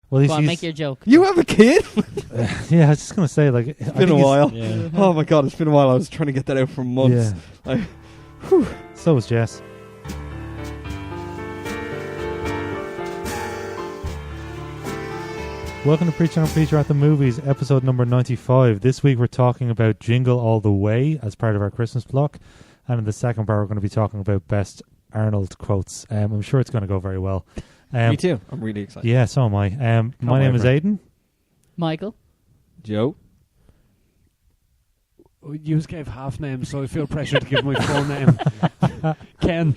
Well, Go on, make your joke. You have a kid? Yeah, I was just gonna say, like, It's been a while. Yeah. Oh my god, it's been a while. I was trying to get that out for months. So was Jess. Welcome to Preachin on Preacher at the Movies, episode number 95. This week we're talking about Jingle All the Way as part of our Christmas block. And in the second part we're going to be talking about best Arnold quotes. I'm sure it's going to go very well. Me too. I'm really excited. Yeah, so am I. My name is Aidan. Michael. Joe? You gave half names, so I feel pressure to give my full name. Ken.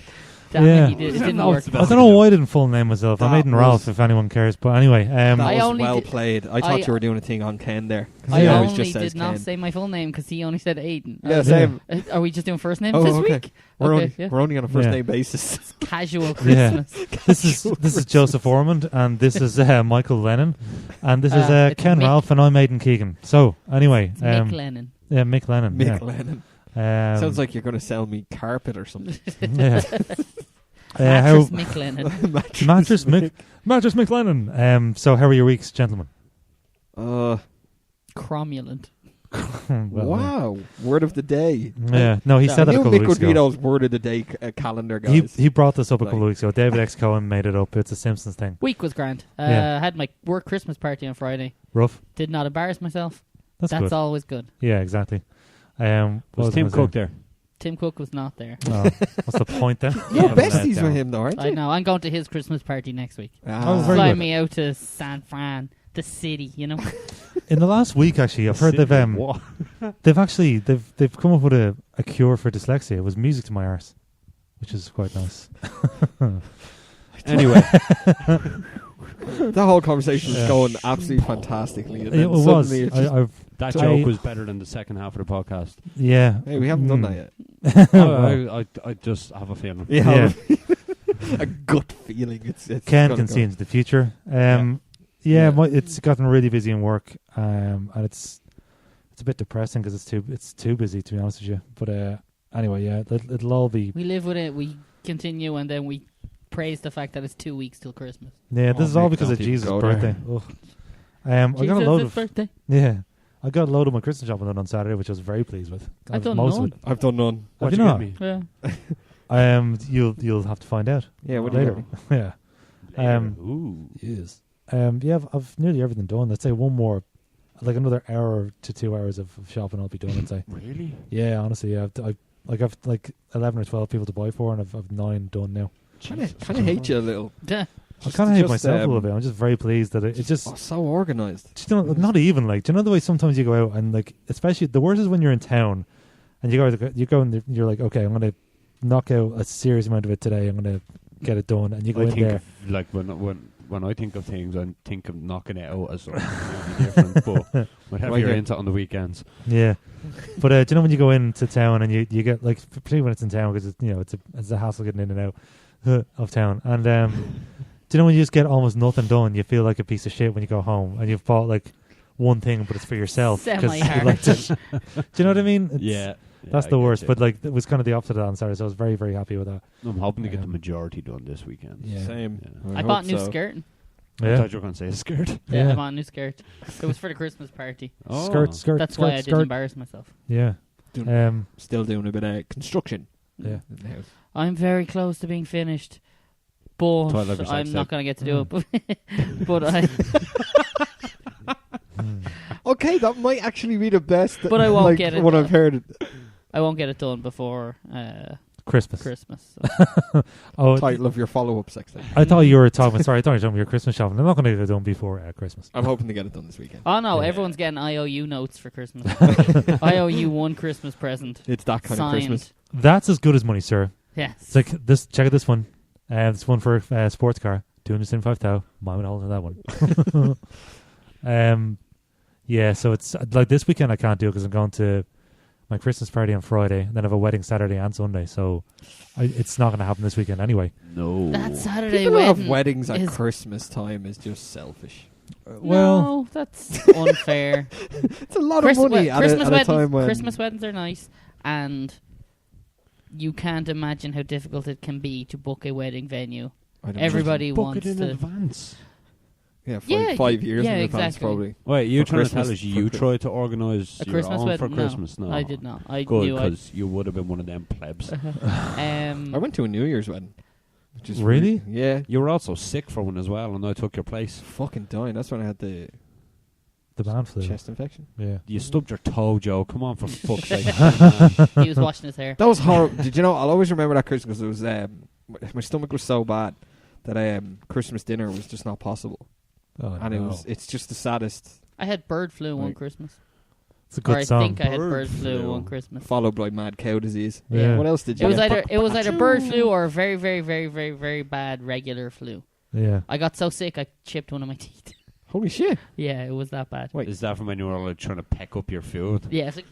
Damn Yeah. it, it didn't work. I don't know why I didn't full name myself. I'm That Aidan Ralph, if anyone cares. But anyway. That I was only well did- played. I thought you were doing a thing on Ken there. 'Cause I he always only just says did not Ken. say my full name because he only said Aidan. Yeah, same. Are we just doing first names Oh, this okay. week? We're only on a first Yeah. name basis. Casual Yeah. Christmas. This is Joseph Ormond, and this is Michael Lennon, and this is It's Ken Mick. Ralph, and I'm Aidan Keegan. So anyway, It's Mick Lennon. yeah, Mick Lennon. Mick Lennon. Yeah. Sounds like you're going to sell me carpet or something. Yeah. Mattress Mick Lennon. Mattress Mick Lennon. So how are your weeks, gentlemen? Cromulent. Well, Wow. Word of the day. yeah. No, he I said that I a knew couple Mick of weeks would be ago. those word of the day calendar guys. He brought this up a couple Like- of weeks ago. David X. Cohen made it up. It's a Simpsons thing. Week was grand. Yeah. Had my work Christmas party on Friday. Rough. Did not embarrass myself. That's That's good. always good. Yeah, exactly. What Was I Tim gonna Cook say? there? Tim Cook was not there. Oh, what's the point then? You're Yeah. besties with him though, aren't you? I know. I'm going to his Christmas party next week. Oh, very Fly good. me out to San Fran, the city, you know. In the last week, actually, I've heard What? they've come up with a cure for dyslexia. It was music to my arse, which is quite nice. Anyway, The whole conversation is Yeah. going absolutely fantastically. And It then was. suddenly it's just, that I- joke was better than the second half of the podcast. Yeah. hey, we haven't done that yet. Well, I just have a feeling. Yeah. A gut feeling. It's Ken gonna can go. see into the future. Yeah. Yeah. It's gotten really busy in work, and it's a bit depressing because it's too busy, to be honest with you. But anyway, yeah, it'll all be. We live with it. We continue, and then we praise the fact that it's 2 weeks till Christmas. Yeah, this Oh, is all Mick, because of don't even Jesus' go there. birthday. Ugh. I got a load Jesus' of birthday. I got a load of my Christmas shopping done on Saturday, which I was very pleased with. I've done most of none. it. I've done none. Have What'd you you not? get me? Yeah. You'll have to find out Yeah, what do you later. got? Yeah. Ooh. Yes. Yeah, I've nearly everything done. Let's say one more, like another hour to 2 hours of shopping I'll be done, I'd say. Really? Yeah, honestly, I've 11 or 12 people to buy for, and I've 9 done now. Kind of hate you a little. Yeah. I kind of hate just, myself a little bit. I'm just very pleased that it's just, Oh, so organised. just not even like, do you know the way sometimes you go out and like, especially the worst is when you're in town and you go and you're like, okay, I'm going to knock out a serious amount of it today. I'm going to get it done, and you go I in think there. of, like when I think of things, I think of knocking it out as something really different. But whatever Right you're here. into on the weekends. Yeah, but do you know when you go into town and you get like, particularly when it's in town, because it's a hassle getting in and out of town, and do you know when you just get almost nothing done, you feel like a piece of shit when you go home and you've bought like one thing, but it's for yourself. 'cause you Semi-hard. like to- do you know what I mean? That's I the get worst. you. But like, it was kind of the opposite of that on Saturday, so I was very, very happy with that. I'm hoping to get the majority done this weekend. Yeah. Same. Yeah. I bought a new skirt. I Yeah, thought you were going to say a skirt. Yeah, Yeah. I bought a new skirt. It was for the Christmas party. Oh. skirt. That's why I didn't embarrass myself. Yeah. Still doing a bit of construction. Yeah. In the house. I'm very close to being finished, but Toilet paper I'm sex not tape. going to get to do it. But I, Okay, that might actually be the best. But I won't like, get it. What I've heard. I won't get it done before Christmas. Christmas. So. Oh, Title of your follow-up sex thing. I thought you were talking. Sorry, I thought you were talking about your Christmas shopping. I'm not going to get it done before Christmas. I'm hoping to get it done this weekend. Oh no, Yeah. everyone's getting IOU notes for Christmas. I owe you one Christmas present. It's that kind signed. of Christmas. That's as good as money, sir. Yes. It's like this. Check out this one. This one for a sports car. 275,000. Mine would hold on that one. Yeah. So it's like this weekend I can't do it because I'm going to my Christmas party on Friday, and then I have a wedding Saturday and Sunday. So it's not going to happen this weekend anyway. No. That Saturday People who have wedding weddings at is- Christmas time is just selfish. Well, no, that's unfair. It's a lot of money at a time when... Christmas weddings are nice, and you can't imagine how difficult it can be to book a wedding venue. I don't Everybody Book wants it in to. advance. Yeah, 5 years in advance, probably. Wait, you're trying to tell us you tried to organise your own for Christmas? No, I did not. I Good, knew because you would have been one of them plebs. I went to a New Year's wedding. Really? Yeah. You were also sick for one as well, and I took your place. Fucking dying. That's when I had the man flu. Chest infection. Yeah. You stubbed your toe, Joe. Come on, for fuck's sake. He was washing his hair. That was horrible. Did you know? I'll always remember that Christmas because it was my stomach was so bad that Christmas dinner was just not possible. Oh, and it's just the saddest. I had bird flu one Christmas. It's a good song. I think I had bird flu one Christmas. Followed by mad cow disease. Yeah. What else did you get? It was either bird flu or a very, very, very, very, very bad regular flu. Yeah. I got so sick I chipped one of my teeth. Holy shit. Yeah, it was that bad. Wait, is that from when you were like trying to peck up your food? Yeah, it's like,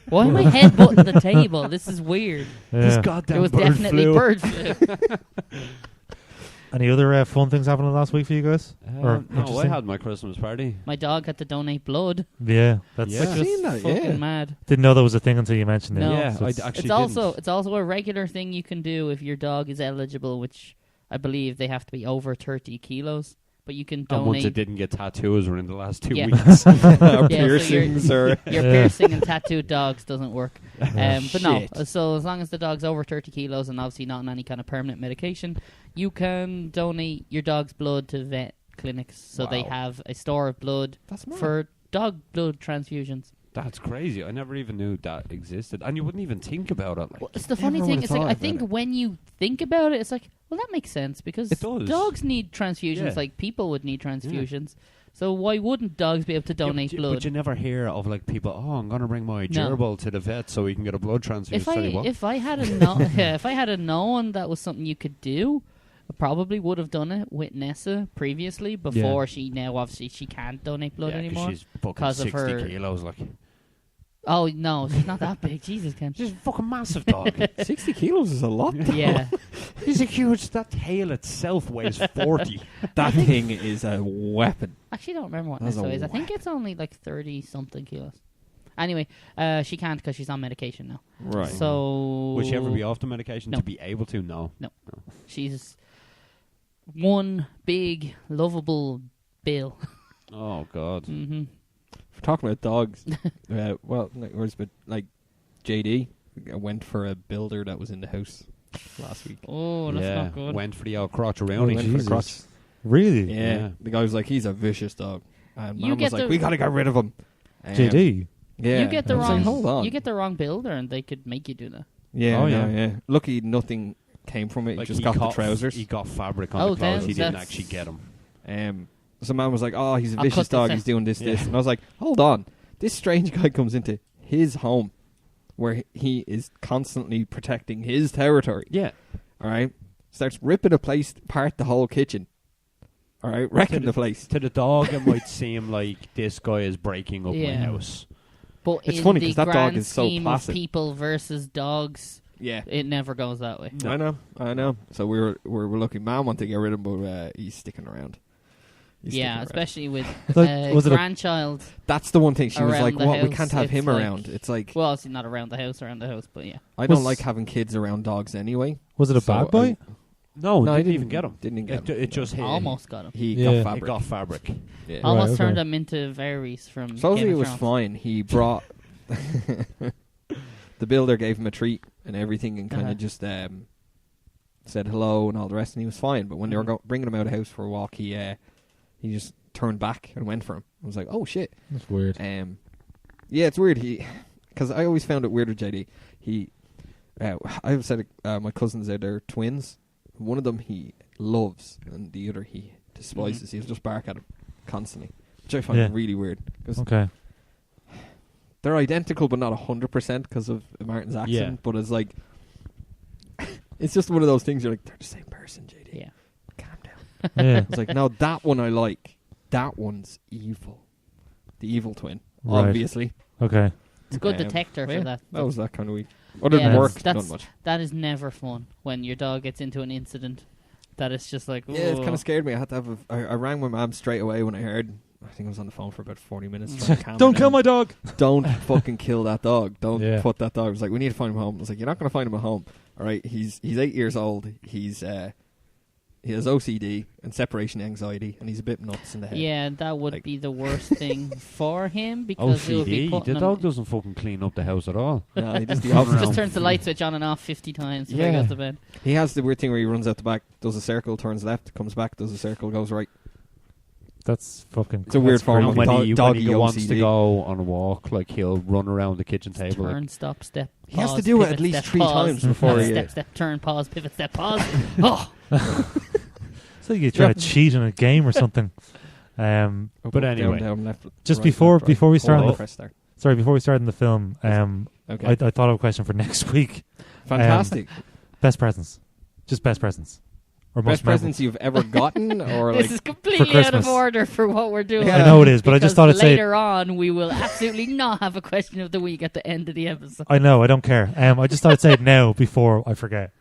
why am I headbutting the table? This is weird. Yeah. This goddamn it was bird definitely flu. bird flu. Any other fun things happening last week for you guys? No, I had my Christmas party. My dog had to donate blood. Yeah, that's I've seen that. Fucking mad. Didn't know that was a thing until you mentioned No. it. Yeah, So I it's actually It's also a regular thing you can do if your dog is eligible, which I believe they have to be over 30 kilos. But you can donate. And once it didn't get tattoos were in the last 2 Yeah. weeks. Piercings or your piercing and tattooed dogs doesn't work. But no, so as long as the dog's over 30 kilos and obviously not on any kind of permanent medication, you can donate your dog's blood to vet clinics. So they have a store of blood for dog blood transfusions. That's crazy. I never even knew that existed. And you wouldn't even think about it. Like, well, it's the funny thing. It's like, I think when you think about it, it's like, well, that makes sense because dogs need transfusions like people would need transfusions. Yeah. So why wouldn't dogs be able to donate blood? But you never hear of like people, I'm going to bring my gerbil to the vet so he can get a blood transfusion. If I had known that was something you could do, I probably would have done it with Nessa previously before she can't donate blood anymore. She's fucking 60 kilos, like. Oh, no, she's not that big. Jesus, Ken. She's a fucking massive dog. 60 kilos is a lot, though. Yeah. He's a huge... That tail itself weighs 40. That thing is a weapon. Actually, I don't remember what Nessa weighs. I think it's only like 30-something kilos. Anyway, she can't because she's on medication now. Right. So... Would she ever be off the medication to be able to? No. She's one big, lovable bill. Oh, God. Mm-hmm. If we're talking about dogs, like JD went for a builder that was in the house last week. Oh, that's not good. Went for the old crotch around. Went for the crotch. Really? Yeah. The guy was like, he's a vicious dog. And You Mum was get like, we gotta get rid of him. JD? Yeah. You get the I was wrong. like, hold on. You get the wrong builder, and they could make you do that. Yeah. Yeah. Lucky nothing came from it. Like he just got the trousers. He got fabric on the clothes. He didn't actually get them. So man was like, he's a vicious dog, he's doing this. And I was like, hold on. This strange guy comes into his home where he is constantly protecting his territory. Yeah. All right? Starts ripping apart the whole kitchen. All right? Wrecking the place. To the dog, it might seem like this guy is breaking up my house. But it's in funny the because that dog is so scheme placid. of people versus dogs, it never goes that way. No. I know. So we're looking. Mom wanted to get rid of him, but he's sticking around. Especially with grandchild. That's the one thing she was like, "What? We can't have him around." It's like, well, it's not around the house, but yeah. I don't like having kids around dogs anyway. Was it a bad boy? No, didn't even get him. Didn't get him. It just hit. Almost got him. He got fabric. It got fabric. Yeah. Almost turned him into Varys from. Supposedly it was fine. He brought the builder gave him a treat and everything, and kind of just said hello and all the rest, and he was fine. But when they were bringing him out of the house for a walk, he just turned back and went for him. I was like, oh shit, that's weird. Yeah, it's weird. Because I always found it weird with JD. I've said my cousins they're twins. One of them he loves, and the other he despises. He'll just bark at him constantly, which I find really weird. Okay. They're identical, but not 100% because of Martin's accent. Yeah. But it's like, it's just one of those things. You're like, they're the same person, JD. Yeah. Calm down. Yeah. It's like, no, that one I like. That one's evil. The evil twin, obviously. Okay. It's a good detector for that. That was that kind of week. Other than work, not much. That is never fun when your dog gets into an incident. That is just like, yeah, it kind of scared me. I had to have. I rang my mum straight away when I heard. I think I was on the phone for about 40 minutes. Don't kill my dog. Don't fucking kill that dog. Don't put that dog. I was like, we need to find him a home. I was like, you're not going to find him a home. All right, he's 8 years old. He's he has OCD and separation anxiety, and he's a bit nuts in the head. Yeah, that would be the worst thing for him because it would be OCD. putting The him dog doesn't fucking clean up the house at all. No, he just just turns the light switch on and off 50 times before he goes to bed. He has the weird thing where he runs out the back, does a circle, turns left, comes back, does a circle, goes right. That's fucking. It's a weird form of when he doggy wants OCD. to go on a walk, like he'll run around the kitchen table. Turn, stop, step. Pause, He has to do it at least 3 times before he... Step, turn, pause, pivot, step, pause. Oh! It's like you're trying to cheat in a game or something. But anyway, down, left, just right, before left, right. before we start, Press start. sorry, before we start in the film, Okay. I thought of a question for next week. Fantastic. Best presents, just best presents, or Best most memorable. presents you've ever gotten, or This like... is completely for out of Christmas. order for what we're doing. Yeah. I know it is, but I just thought I'd say. later on we will absolutely not have a question of the week at the end of the episode. I know, I don't care. I just thought I'd say it now before I forget.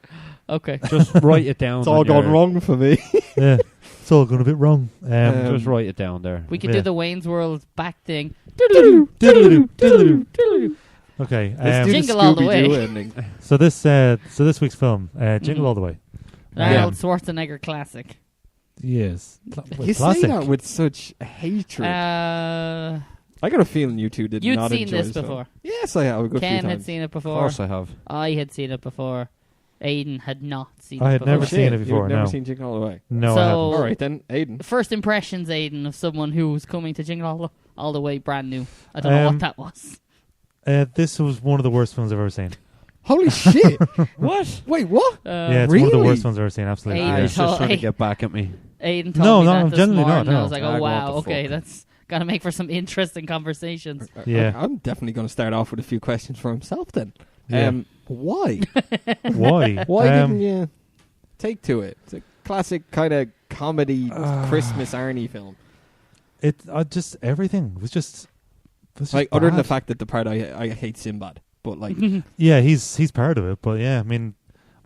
Okay. just write it down. It's all on gone your- wrong for me. Yeah, it's all going a bit wrong. Just write it down there. We could Yeah. do the Wayne's World back thing. Diddle-doo, diddle-doo. Okay, Let's do Jingle the All the Scooby-Doo Way. ending. so this week's film, Jingle All the Way. Arnold Schwarzenegger classic. Yes, You say that with such hatred. I got a feeling you two did You'd not seen enjoy this this film. before. Yes, I have. A good few Ken times. had seen it Of before. course I have. I had seen it before. Aiden had not seen I it had before. never Oh, seen shit. it before, You've never no. seen Jingle All the Way. No, So- I haven't. All right then, Aiden. First impressions, Aiden, of someone who's coming to Jingle All the Way brand new. I don't know what that was. This was one of the worst films I've ever seen. Holy shit! What? Wait, what? Yeah, it's one of the really? worst films I've ever seen. Absolutely. Aiden Yeah. He's just trying to Hey. get back at me. Aiden told No, me no, that I'm this genuinely morning. not, no. I was like, oh, What wow, the okay, fuck? that's got to make for some interesting conversations. Yeah. I'm definitely going to start off with a few questions for himself then. Yeah. Why? Why? Why didn't you take to it? It's a classic kind of comedy Christmas Arnie film. It just everything was just Like other than the bad. fact that the part I hate Sinbad, but like Yeah, he's part of it, but yeah, I mean,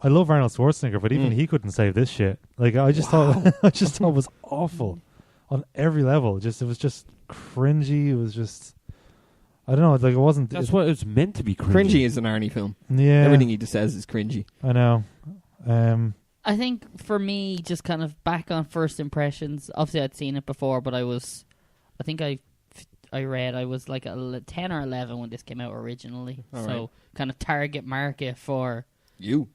I love Arnold Schwarzenegger, but even Mm. he couldn't save this shit. Like I just thought it was awful on every level. It was just cringy. It was just I don't know. Like it wasn't. That's what it's meant to be. cringy is an Arnie film. Yeah, Everything he just says is cringy. I know. I think for me, just kind of back on first impressions. Obviously, I'd seen it before, but I think I read I was like 10 or 11 when this came out originally. All so right. kind of target market for You.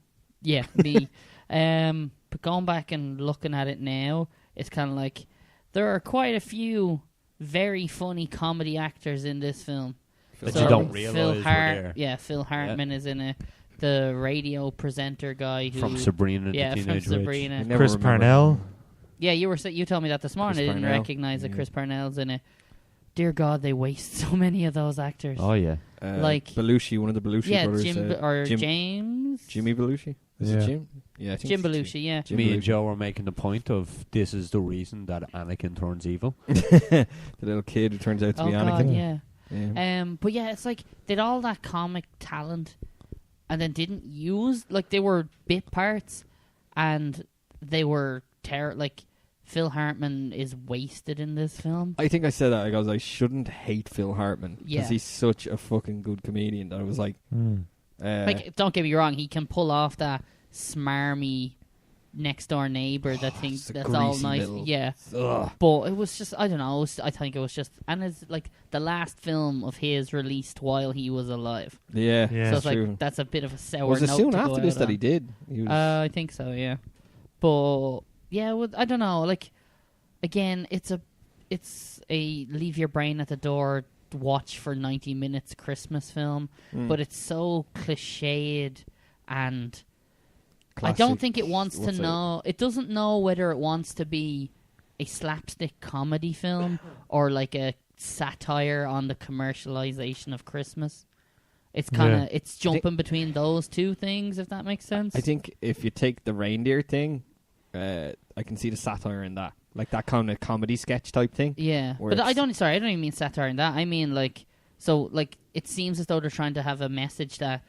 me. But going back and looking at it now, it's kind of like there are quite a few very funny comedy actors in this film. That So you don't Phil realise were there. Yeah, Phil Hartman is in it. The radio presenter guy who From Sabrina the yeah, from Teenage Witch. Sabrina. I never Chris remember Parnell. Yeah, you told me that this morning. Chris I didn't Parnell. recognize that Yeah. Chris Parnell's in it. Dear God, they waste so many of those actors. Oh yeah. Like- Belushi, one of the Belushi yeah, brothers. James. Jimmy Belushi? Is Yeah. it Jim? Yeah, I think Jim it's Belushi, yeah. Jim Me and Belushi. Joe were making the point of this is the reason that Anakin turns evil. The little kid who turns out to Oh be God, Anakin. yeah. Yeah. But yeah, it's like did all that comic talent, and then didn't use like they were bit parts, and they were like Phil Hartman is wasted in this film. I think I said that. I shouldn't hate Phil Hartman because Yeah. he's such a fucking good comedian that I was like, Like, don't get me wrong, he can pull off that smarmy next door neighbor that thinks just a that's all greasy nice. little- Yeah, ugh. but it was just I don't know. I think it was just and it's like the last film of his released while he was alive. Yeah, Yeah. So it's true. like that's a bit of a sour. Was it note soon to go after this out that on. he did? He was, I think so. Yeah, but yeah, well, I don't know. Like again, it's a leave your brain at the door. Watch for 90 minutes Christmas film, but it's so cliched and I don't Classic- think it wants to what's it? know. It doesn't know whether it wants to be a slapstick comedy film or like a satire on the commercialization of Christmas. It's kind of it's jumping between those two things, if that makes sense. I think if you take the reindeer thing, I can see the satire in that, like that kind of comedy sketch type thing. Yeah, where but I it's- don't. Sorry, I don't even mean satire in that. I mean like it seems as though they're trying to have a message that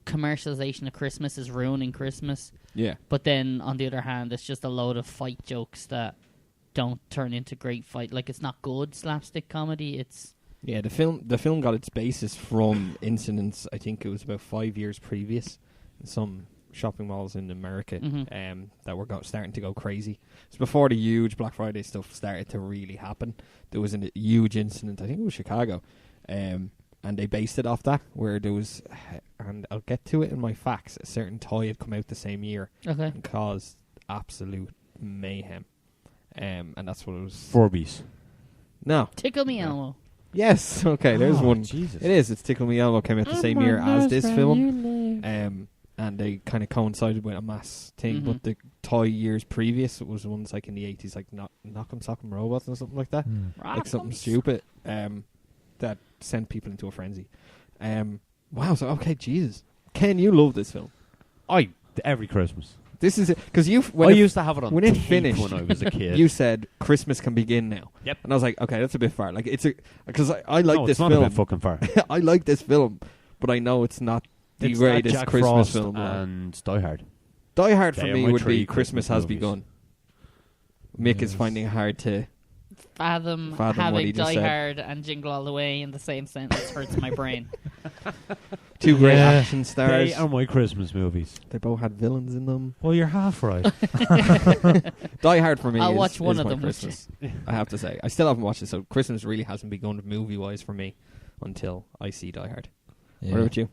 commercialization of Christmas is ruining Christmas. Yeah, But then, on the other hand, it's just a load of fight jokes that don't turn into great fight. Like, it's not good slapstick comedy. It's yeah. The film got its basis from incidents. I think it was about 5 years previous. Some shopping malls in America Mm-hmm. that were starting to go crazy. It's before the huge Black Friday stuff started to really happen. There was a huge incident, I think it was Chicago, and they based it off that, where there was, and I'll get to it in my facts, a certain toy had come out the same year Okay. and caused absolute mayhem. And that's what it was. Furbies. No. Tickle Me Elmo. Yes. Okay, there's one. Jesus. It is. It's Tickle Me Elmo came out the same year as this film. And they kind of coincided with a mass thing. Mhm. But the toy years previous, it was ones like in the 80s, like Knock'em Sock'em Robots or something like that. Like something stupid that sent people into a frenzy. Wow. So, okay, Jesus. Ken, you love this film. Every Christmas. This is it. Because I used to have it on when it tape finished, when I was a kid. you said Christmas can begin now. Yep. And I was like, okay, that's a bit far. Like because I like no, this it's not film. a bit fucking far. I like this film, but I know it's not the It's that greatest Jack Christmas Frost film. and Die Hard. Die Hard for They are me my would be three Christmas Christmas Has movies. Begun. Mick is Yes. finding it hard to. Fathom what he having just Die said. Hard and Jingle All the Way in the same sentence hurts my brain. Two great Yeah. action stars. They are my Christmas movies. They both had villains in them. Well, you're half right. Die Hard for me I'll is, watch one is of my them with Christmas. I have to say. I still haven't watched it, so Christmas really hasn't begun movie-wise for me until I see Die Hard. Yeah. What about you?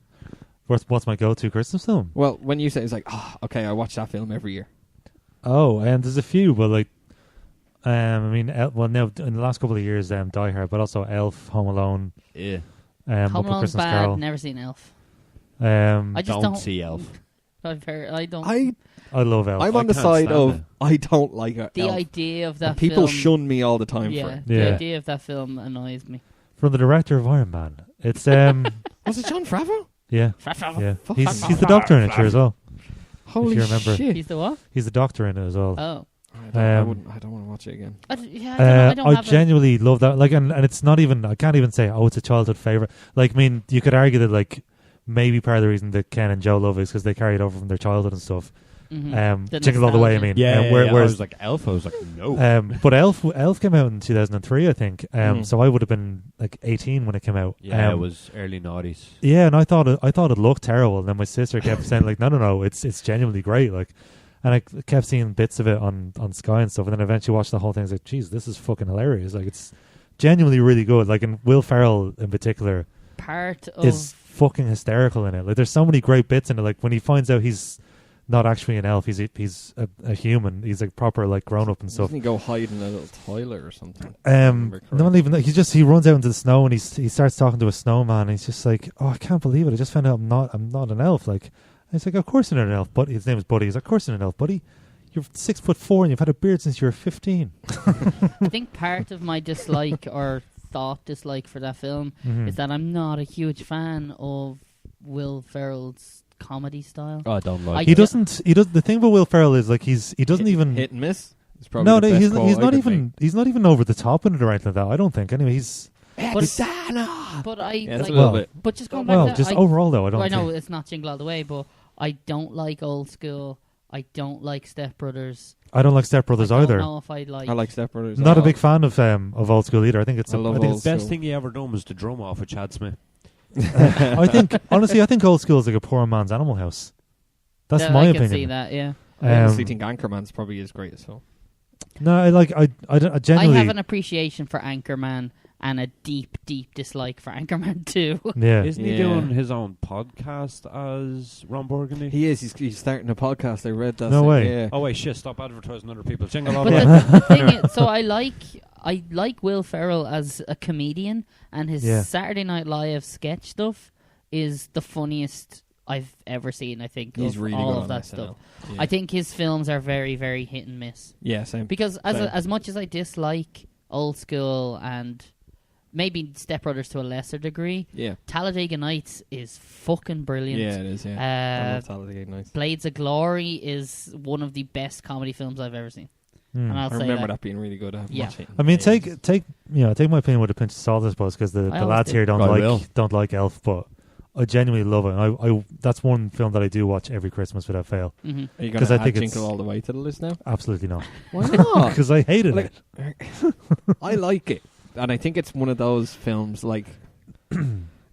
What's my go-to Christmas film? Well, when you say it's like, okay, I watch that film every year. Oh, and there's a few, but like, I mean, well, now in the last couple of years, Die Hard, but also Elf, Home Alone, Yeah. Home Muppet Alone's Christmas bad. Carol. Never seen Elf. I I just Don't see Elf. I've heard. I don't. I love Elf. I'm on the can't side stand of it. I don't like it. the idea of that And people film. shun me all the time for Yeah, it. the Yeah. idea of that film annoys me. From the director of Iron Man. It's Was it John Favreau? yeah, Favreau. yeah. Fuck. He's the doctor in it here as well. Holy you remember. shit! He's the what? He's the doctor in it as well. Oh, I don't want to watch it again. I don't know. I don't have genuinely love that. Like, and it's not even. I can't even say, it's a childhood favorite. Like, I mean, you could argue that like maybe part of the reason that Ken and Joe love it is because they carry it over from their childhood and stuff. The Jingle All the Way. I nostalgia. mean, Yeah, I whereas was like Elf. I was like, no. but Elf came out in 2003, I think. Mhm. So I would have been like 18 when it came out. Yeah, it was early noughties. Yeah, and I thought it looked terrible. And then my sister kept saying like, no, it's genuinely great. Like, and I kept seeing bits of it on Sky and stuff. And then eventually watched the whole thing. I was like, geez, this is fucking hilarious. Like, it's genuinely really good. Like, and Will Ferrell in particular Part of is fucking hysterical in it. Like, there's so many great bits in it. Like when he finds out he's not actually an elf, he's a human. He's like proper like grown up and stuff. Doesn't he go hide in a little toilet or something? Not even that. He runs out into the snow and he starts talking to a snowman. And he's just like, I can't believe it. I just found out I'm not an elf. Like, and he's like, of course you're not an elf, buddy. His name is Buddy. He's like, of course you're not an elf, buddy. You're 6'4" and you've had a beard since you were 15. I think part of my dislike or thought dislike for that film is that I'm not a huge fan of Will Ferrell's comedy style. Oh, I don't like He it. doesn't. The thing with Will Ferrell is like he doesn't even hit and miss. It's probably No, the best he's quote not I could even make. he's not even over the top in it or anything like that. I don't think. Anyway, he's But I Yeah, that's like, a little bit. but just going back well, to just I, overall though. I don't. I know think. it's not Jingle All the Way, but I don't like Old School. I don't like Step Brothers. I don't like Step Brothers I either. don't know if I like. I like Step Brothers. Not a Oh. big fan of Old School either. I think it's. I love I think Old The best School. thing he ever done was the drum off with Chad Smith. I think honestly, I think Old School is like a poor man's Animal House. That's Yeah, my I opinion. can see that. Yeah, I honestly think Anchorman's probably his greatest film. No, I genuinely. I have an appreciation for Anchorman and a deep, deep dislike for Anchorman 2. Yeah. Isn't he Yeah. doing his own podcast as Ron Burgundy? He is. He's starting a podcast. I read that. No thing, way. Yeah. Oh wait, shit! Stop advertising other people. Jingle all But the way. the thing is, so I like Will Ferrell as a comedian, and his Yeah. Saturday Night Live sketch stuff is the funniest I've ever seen. I think He's of really all good of on that SNL. stuff. Yeah. I think his films are very, very hit and miss. Yeah, same. Because Same. as much as I dislike Old School and maybe Step Brothers to a lesser degree, Yeah. Talladega Nights is fucking brilliant. Yeah, it is. Yeah. I Uh, love Talladega Nights. Blades of Glory is one of the best comedy films I've ever seen. Hmm. And I'll I say remember that. that being really good. I haven't Yeah. watched it. I mean, take my opinion with a pinch of salt, I suppose, because the I always lads do. here don't I will. like Elf, but I genuinely love it. I that's one film that I do watch every Christmas without fail. hmm Are you going 'Cause to I add think it's- Jingle All the Way to the list now? Absolutely not, Why not? because I hated Like- it. I like it, and I think it's one of those films like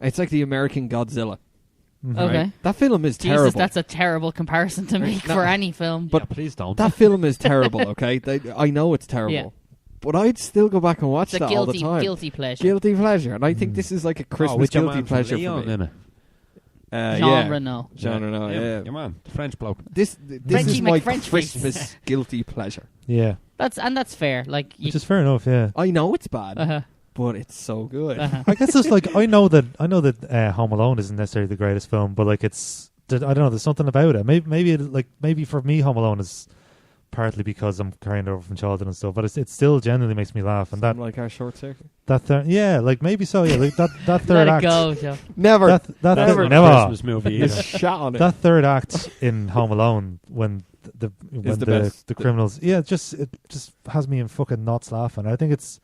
it's like the American Godzilla. Okay. Right? That film is Jesus, terrible. that's a terrible comparison to make for any film. But please don't. That film is terrible, okay? I know it's terrible. Yeah. But I'd still go back and watch It's a that all the time. guilty pleasure. Guilty pleasure. And I think this is like a Christmas guilty pleasure for me. Genre, no. Genre, no, yeah. Your man, the French bloke. This Frenchie is my McFrench Christmas guilty pleasure. Yeah. That's fair. Like, Which is fair enough, yeah. I know it's bad, but it's so good. I guess it's like I know that Home Alone isn't necessarily the greatest film, but like it's I don't know. There's something about it. Maybe for me, Home Alone is partly because I'm carrying it over from childhood and stuff, but it still genuinely makes me laugh. And that like our short circuit. Yeah, like maybe so. Yeah, like that third let act. it go, Joe. Never. Never never. Christmas movie It's either. shot on it. That third act in Home Alone when the criminals, it just has me in fucking knots laughing. I think it's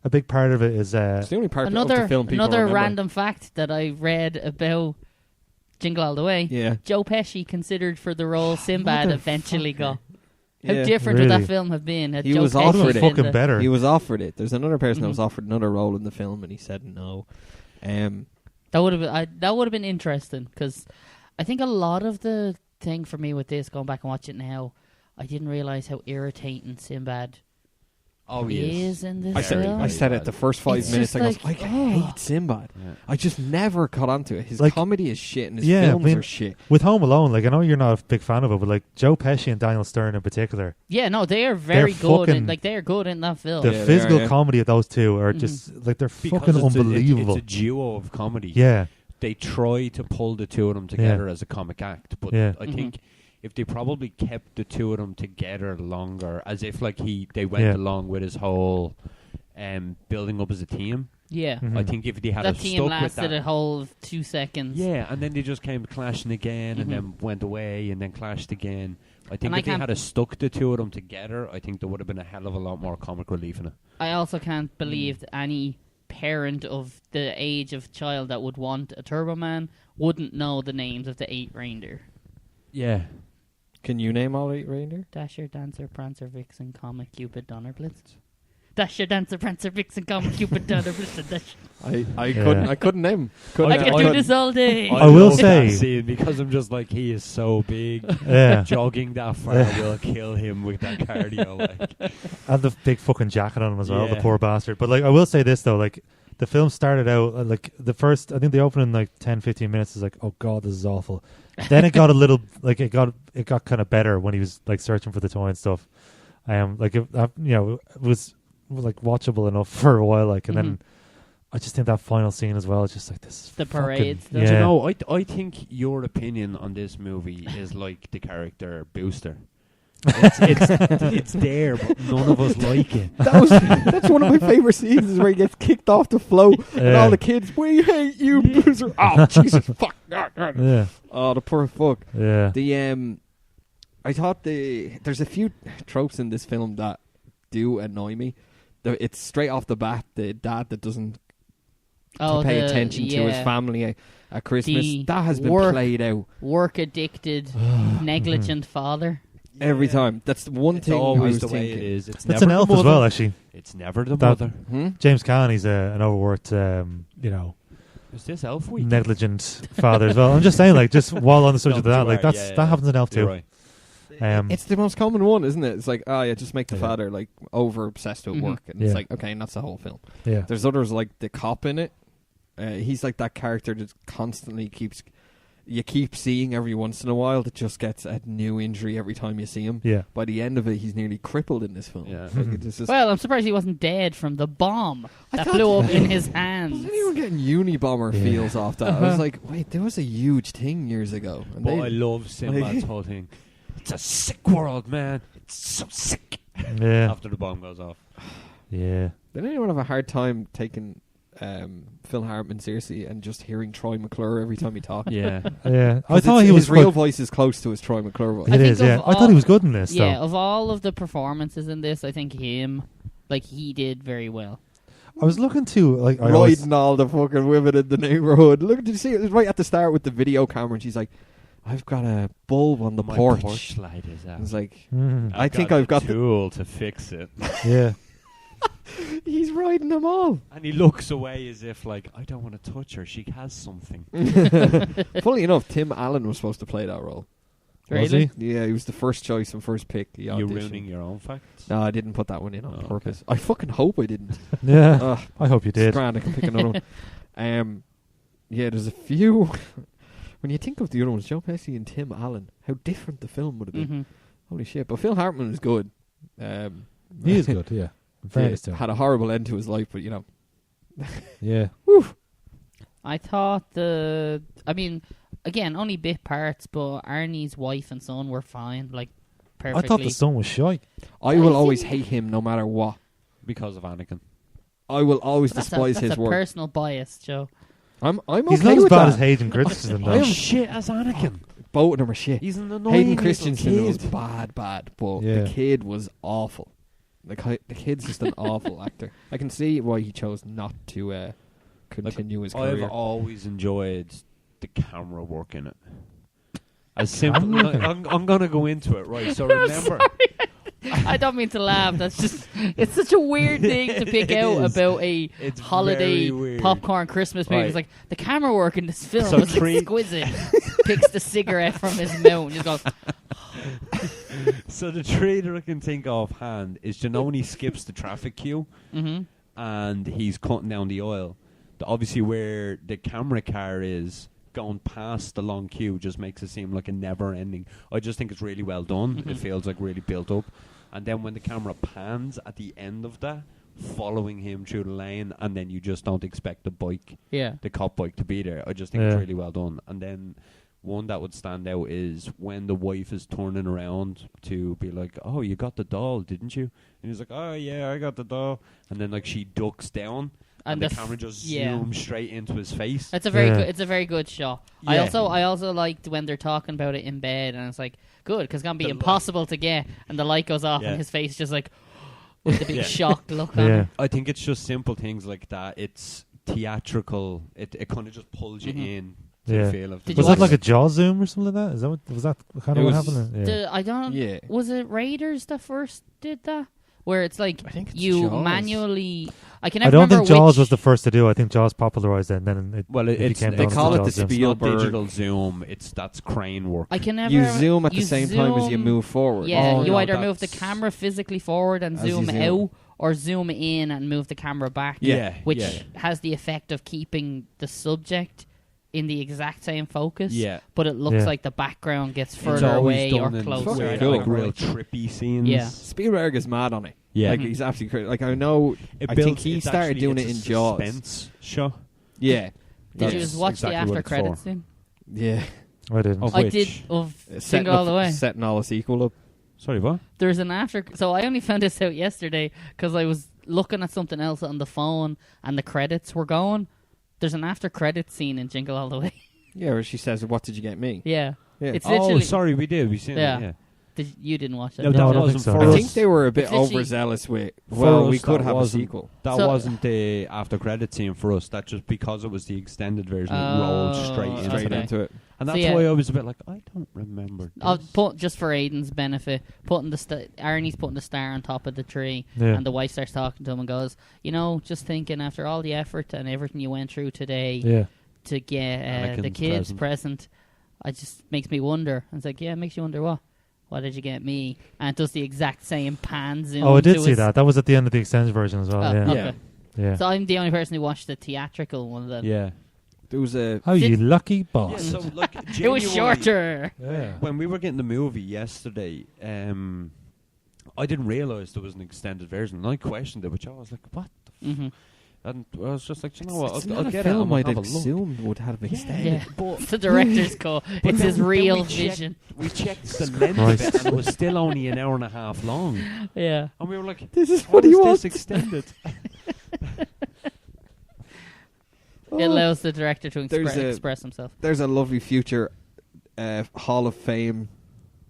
a big part of it is it's the only part of the film people another remember. random fact that I read about Jingle All the Way. Yeah. Joe Pesci considered for the role Sinbad eventually got. How Yeah. different would Really? that film have been? Had He Joe was Pesci offered been it. fucking the- better. He was offered it. There's another person that was offered another role in the film, and he said no. That would have been interesting because I think a lot of the thing for me with this, going back and watching it now, I didn't realize how irritating Sinbad is in this film. I said it the first 5 It's minutes. just I hate Sinbad. Yeah. I just never caught onto it. His Like, comedy is shit, and his yeah, films I mean, are shit. With Home Alone, like I know you're not a big fan of it, but like Joe Pesci and Daniel Stern in particular, Yeah, no, they are very They're good. fucking- And, like, they are good in that film. the Yeah, they physical are, yeah. comedy of those two are just like they're Because fucking it's unbelievable. it's a duo of comedy. Yeah, They try to pull the two of them together as a comic act, but Yeah. I think if they probably kept the two of them together longer, as if like they went along with his whole building up as a team. Yeah. Mhm. I think if they had That a team stuck with lasted that, a whole 2 seconds. yeah, and then they just came clashing again, and then went away, and then clashed again. I think And I if they can't- had stuck the two of them together, I think there would have been a hell of a lot more comic relief in it. I also can't believe that any parent of the age of child that would want a Turbo Man wouldn't know the names of the 8 reindeer. Yeah. Can you name all 8 reindeer? Dasher, Dancer, Prancer, Vixen, Comet, Cupid, Donner, Blitz. Dasher, Dancer, Prancer, Vixen, Comet, Cupid, Donner, Blitz, and Dash. I couldn't name. I could do this all day. I will love say- that scene because I'm just like, he is so big. yeah. Jogging that far will kill him with that cardio. Like, And the big fucking jacket on him as well, the Yeah. poor bastard. But like, I will say this though, like the film started out like the first, I think the opening like 10-15 minutes is like, oh god, this is awful. Then it got a little like it got kind of better when he was like searching for the toy and stuff. Like it was like watchable enough for a while, like, and then I just think that final scene as well is just like this. The fucking- parade stuff. Yeah. Do you know, I think your opinion on this movie is like the character Booster. It's there, but none of us like it. That's one of my favorite scenes is where he gets kicked off the float and Yeah. all the kids, we hate you, Boozer. Oh, Jesus, fuck. Yeah, Oh, the poor fuck. yeah, I thought there's a few tropes in this film that do annoy me. It's straight off the bat the dad that doesn't pay attention to his family at Christmas. The That has been played out Work addicted, negligent father. every time. That's the one It's thing I always was the way thinking. it is. It's that's never an the elf as mother. well. Actually, It's never the That- mother. James Caan, he's an overworked, Is this Elf Week? negligent father as well. I'm just saying, like, just while on the subject No, of that, you like are, that happens in elf You're too. right. It's the most common one, isn't it? It's like, oh yeah, just make the Yeah. father like over obsessed with work, and Yeah. it's like, okay, and that's the whole film. Yeah, There's others like the cop in it. He's like that character that constantly you keep seeing every once in a while that just gets a new injury every time you see him. yeah. By the end of it, he's nearly crippled in this film. Yeah. Like, it's just, Well, I'm surprised he wasn't dead from the bomb that thought- blew up in his was hands. anyone getting Unibomber Yeah. feels off that? I was like, wait, there was a huge thing years ago. And But they- I love Sinbad's whole thing. It's a sick world, man. It's so sick. Yeah, After the bomb goes off. yeah. Did anyone have a hard time taking Phil Hartman seriously and just hearing Troy McClure every time he talked? Yeah. Yeah, I 'Cause thought he was his real quite- voice is close to his Troy McClure voice. I It think is, of yeah. I thought all- he was good in this, Yeah, though. of all of the performances in this, I think he did very well. I was looking to, like, I always, Riding all the fucking women in the neighborhood. Look, did you see it? It was right at the start with the video camera, and she's like, "I've got a bulb on the My porch." light is out. It's like, Mhm. I think I've got the tool to fix it. yeah. He's riding them all. And he looks away as if like, I don't want to touch her. She has something. Funny enough, Tim Allen was supposed to play that role. Was Really? he? Yeah, he was the first choice and first pick. He You're auditioned. ruining your own facts. No, I didn't put that one in on Oh, purpose. I fucking hope I didn't. Yeah. I hope you It's did. grand, I can pick another one. Yeah, there's a few. When you think of the other ones, Joe Pesci and Tim Allen, how different the film would have been. Mm-hmm. Holy shit! But Phil Hartman is good. He is good, yeah. In fairness to him. had a horrible end to his life, but you know. Yeah. I thought I mean, again, only bit parts, but Arnie's wife and son were fine, like perfectly. I thought the son was shy. I will always hate him no matter what. Because of Anakin. I will always That's despise that's his a work. personal bias, Joe. I'm He's okay not as with bad that. as Hayden Christensen, though. He's shit as Anakin. Both of them are shit. He's an annoying Hayden little Christensen was kid. bad, but Yeah. the kid was awful. The kid's just an awful actor. I can see why he chose not to continue his career. I've always enjoyed the camera work in it. As simple, I'm going to go into it, right? So remember, I don't mean to laugh. That's just, it's such a weird thing to pick It out is. about a It's holiday very weird. popcorn Christmas movie. Right. It's like, the camera work in this film So was three- exquisite. Picks the cigarette from his mouth and just goes, so the three that I can think offhand is, you know, when he skips the traffic queue mm-hmm. and he's cutting down the aisle, obviously where the camera car is going past the long queue just makes it seem like a never ending. I just think it's really well done. Mm-hmm. It feels like really built up. And then when the camera pans at the end of that, following him through the lane, and then you just don't expect Yeah. the cop bike to be there. I just think it's really well done. And then one that would stand out is when the wife is turning around to be like, oh, you got the doll, didn't you? And he's like, oh yeah, I got the doll. And then like she ducks down and the camera just zooms straight into his face. It's a very Yeah. good. It's a very good shot. Yeah. I also liked when they're talking about it in bed, and it's like good because it's gonna be impossible to get, and the light goes off, Yeah. and his face just like with the big Yeah. shocked look on Yeah. him. I think it's just simple things like that. It's theatrical. It kind of just pulls you in to Yeah. the feel of the Did you Was that watch like a jaw zoom or something like that? Is that was that kind It of what was- happened? Yeah. I don't. Yeah. Was it Raiders that first did that? Where it's like I think it's you Jaws. manually. I can I never don't remember think Jaws which, was the first to do it. I think Jaws popularized it, and then it it's became they known as call it Jaws the zoom. speed- It's not Spielberg. digital zoom. That's crane work. I can never. You zoom at the you same time as you zoom- move forward. Yeah, Oh, you no, either move the that's- camera physically forward and As you zoom zoom. out, or zoom in and move the camera back. Yeah, which yeah. has the effect of keeping the subject in the exact same focus. Yeah. but it looks Yeah. like the background gets It's further always away or done in closer. Fucking I cool. don't like know. real trippy scenes. Yeah. Spielberg is mad on it. Yeah. Like he's absolutely crazy. Like I know. It I builds- think he it's started actually- doing it it's in a Jaws. suspense show. Yeah. Did That's you just watch exactly the what after it's credits for. scene? Yeah. I didn't. Of I which? did of Setting Jingle All the Way. Setting all a sequel up. Sorry, what? There's an after. So I only found this out yesterday because I was looking at something else on the phone and the credits were going. There's an after credits scene in Jingle All the Way. Yeah, where she says, "What did you get me?" Yeah, Yeah. it's Oh, literally. sorry, we did. We seen Yeah. it. Yeah. You didn't watch it. No, did I that you? don't wasn't think so. for I us. think they were a bit It's literally- overzealous with. For Well, we us, could that have a wasn't- sequel. That So- wasn't the after credit scene for us. That just because it was the extended version, it rolled Oh, straight into Straight okay. it. into it. And So that's yeah. why I was a bit like, I don't remember. I'll this. put just for Aiden's benefit, putting the Arnie's putting the star on top of the tree, Yeah. and the wife starts talking to him and goes, "You know, just thinking after all the effort and everything you went through today Yeah. to get the Anakin's kids present. present, it just makes me wonder." And it's like, yeah, it makes you wonder what. What did you get me? And it does the exact same pan zoom. Oh, I did to see his- that. That was at the end of the extended version as well. Oh, yeah. okay. Yeah. So I'm the only person who watched the theatrical one then. Yeah. There was a. Oh, you Did- lucky Yeah, boss. so like It was genuinely, shorter. Yeah. When we were getting the movie yesterday, I didn't realise there was an extended version. And I questioned it, which I was like, "What?" Mm-hmm. And I was just like, you know what? It's I'll not a get it. film I'll I'd have a look. assumed would have extended. Yeah, But the director's cut. It's then- his then real we checked- vision. We checked the length of it, and it was still only an hour and a half long. Yeah. And we were like, This is "How what is he this wants. extended?" It allows the director to There's a- express himself. There's a lovely future Hall of Fame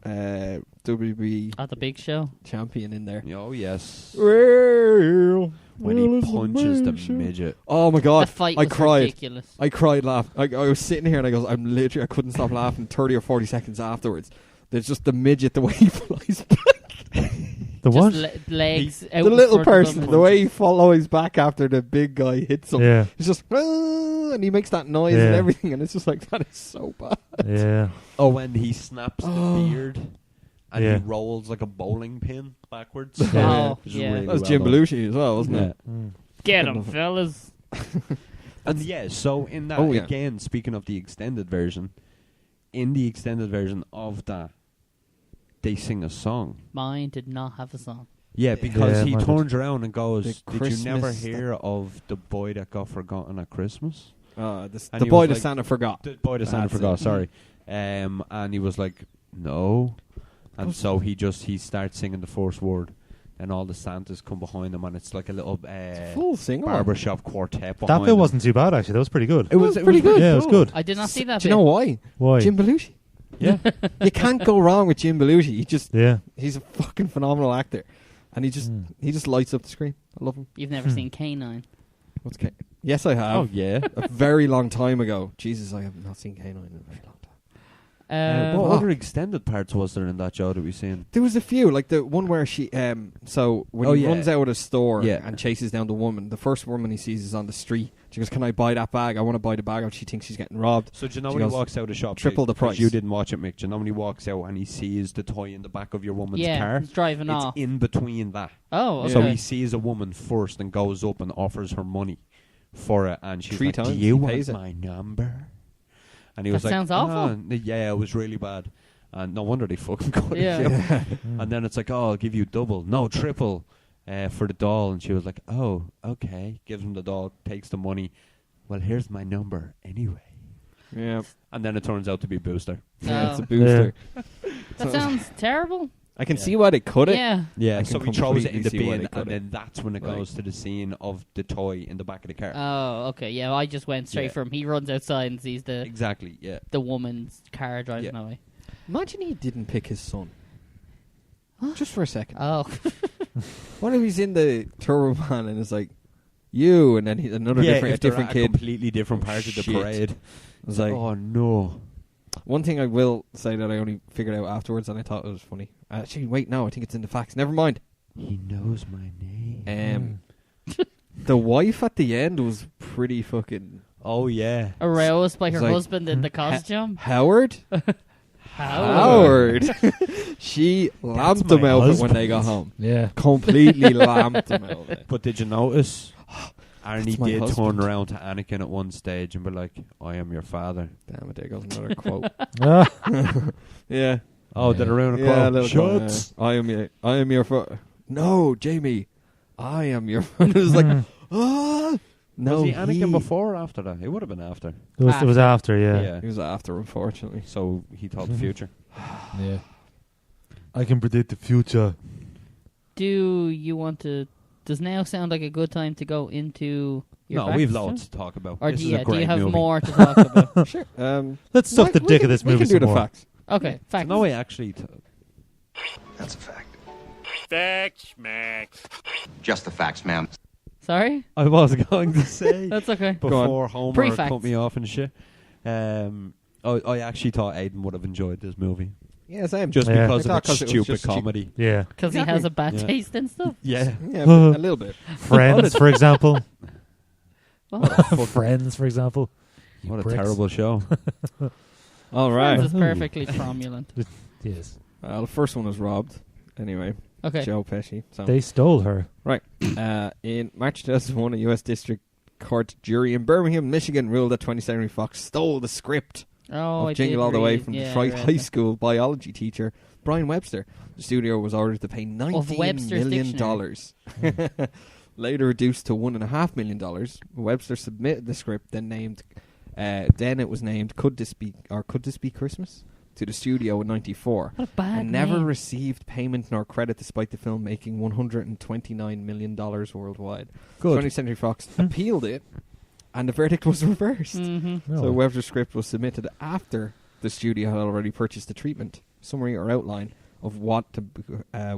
WB At the big show. champion in there. Oh yes. When When he punches the midget. Oh my god! That fight I was cried. ridiculous. I cried laughing. I was sitting here and I couldn't stop laughing 30 or 40 seconds afterwards. There's just the midget, the way he flies back. The just what? legs out The in little front of person, him. the way he follows back after the big guy hits him. Yeah. He's just, "Ah," and he makes that noise and Yeah. everything, and it's just like, that is so bad. Yeah. Oh, when he snaps the beard and Yeah. he rolls like a bowling pin backwards. Oh, Which is yeah. really That was well Jim done. Belushi as well, wasn't it? Yeah. Mm. Get him, fellas. And yeah, so in that, Oh, yeah. again, speaking of the extended version, in the extended version of that, they sing a song. Mine did not have a song. Yeah, because Yeah, he mine turns around and goes, The "Did you never Christmas hear of the boy that got forgotten at Christmas?" The And he boy was that like- Santa forgot. The boy that Santa That's forgot, it. sorry. And he was like, "No." And so he starts singing the first word. And all the Santas come behind him, and it's like a little Full singer. barbershop quartet That behind bit him. wasn't too bad, actually. That was pretty good. It was pretty good. Yeah, it was good. I did not see that Do bit. you know why? Why? Jim Belushi. Yeah. You can't go wrong with Jim Belushi. Yeah. He's a fucking phenomenal actor, and he just lights up the screen. I love him. You've never seen K9. What's K? Yes, I have. Oh, yeah. A very long time ago. Jesus, I have not seen K9 in a very long time. What Oh. other extended parts was there in that show that we seen? There was a few, like the one where she, so when Oh, he yeah. runs out of the store Yeah. and chases down the woman, the first woman he sees is on the street. She goes, "Can I buy that bag? I want to buy the bag." And she thinks she's getting robbed. So do you know She when goes, he walks out of the shop? triple the 'cause price. You didn't watch it, Mick. Do you know when he walks out and he sees the toy in the back of your woman's Yeah, car? he's driving It's off. in between that. Oh, okay. So he sees a woman first and goes up and offers her money for it, and she's 3 like, times "Do he you want pays it." my number?" And he That was like, sounds awful. Yeah, it was really bad. And no wonder they fucking cut Yeah. it. And then it's like, "Oh, I'll give you double, no triple, for the doll." And she was like, "Oh, okay." Gives him the doll, takes the money. "Well, here's my number anyway." Yeah, And then it turns out to be Booster. yeah, it's a Oh. booster. That sounds terrible. I can see why they cut it. Yeah. Yeah, I so can he throws it in the completely see why bin, they cut and it. then that's when it Right. goes to the scene of the toy in the back of the car. Oh, okay. Yeah, I just went straight Yeah. from he runs outside and sees the Exactly, yeah. woman's car driving away. Imagine he didn't pick his son. Just for a second. Oh. What if he's in the Turbo Man and it's like, "You," and then another Yeah, different, if they're different at a kid. completely different part of the Shit. parade. It's like, Oh, no. one thing I will say that I only figured out afterwards, and I thought it was funny. Actually, wait, no, I think it's in the facts. Never mind. He knows my name. The wife at the end was pretty fucking Oh, yeah. Aroused by It's her like, husband in the costume. Howard. Howard. She lamped him my out when husband. they got home. Yeah. Completely lamped him out. But did you notice? Arnie That's my did husband. turn around to Anakin at one stage and be like, "I am your father." Damn it! There goes another quote. Ah. Yeah. Oh, did I ruin a Yeah, a quote? little quote, Shuts. I am your father. No, Jamie, I am your father. It was like, ah, no. Was he Anakin before or after that? It would have been after. It was after, yeah. He was after, unfortunately. So he thought the future. Yeah. I can predict the future. Do you want to... Does now sound like a good time to go into your No, facts, we've John? loads to talk about. Or This do is you, a do you great have movie. more to talk about? Sure. Let's suck the dick of this movie We can some do the more. facts. Okay, facts. No way, actually. That's a fact. Facts, Max. Just the facts, ma'am. Sorry? I was going to say That's okay. before Homer Pre-facts. cut me off and shit. I actually thought Aiden would have enjoyed this movie Yeah, same. just Yeah. because I of thought its 'cause it was stupid just cheap. comedy. Yeah. Because he Exactly. has a bad Yeah. taste and stuff. Yeah, Yeah, a little bit. Friends, for example. Well, Friends, for example. You what a pricks. terrible show. All Friends right. is perfectly cromulent. Yes. The first one was robbed. Anyway, Okay. Joe Pesci. So. They stole her. Right. In March 2001, a U.S. District Court jury in Birmingham, Michigan, ruled that 20th Century Fox stole the script Oh, I of Jingle did All the Way read- from yeah, Detroit I read High that. School biology teacher Brian Webster. The studio was ordered to pay $19 Webster's million. Later reduced to $1.5 million. Webster submitted the script, then it was named Could This Be Christmas? To the studio in '94. What a bad And never name. received payment nor credit despite the film making $129 million worldwide. Good. 20th Century Fox appealed it, and the verdict was reversed. Mm-hmm. So Oh. Webster's script was submitted after the studio had already purchased the treatment, summary or outline of what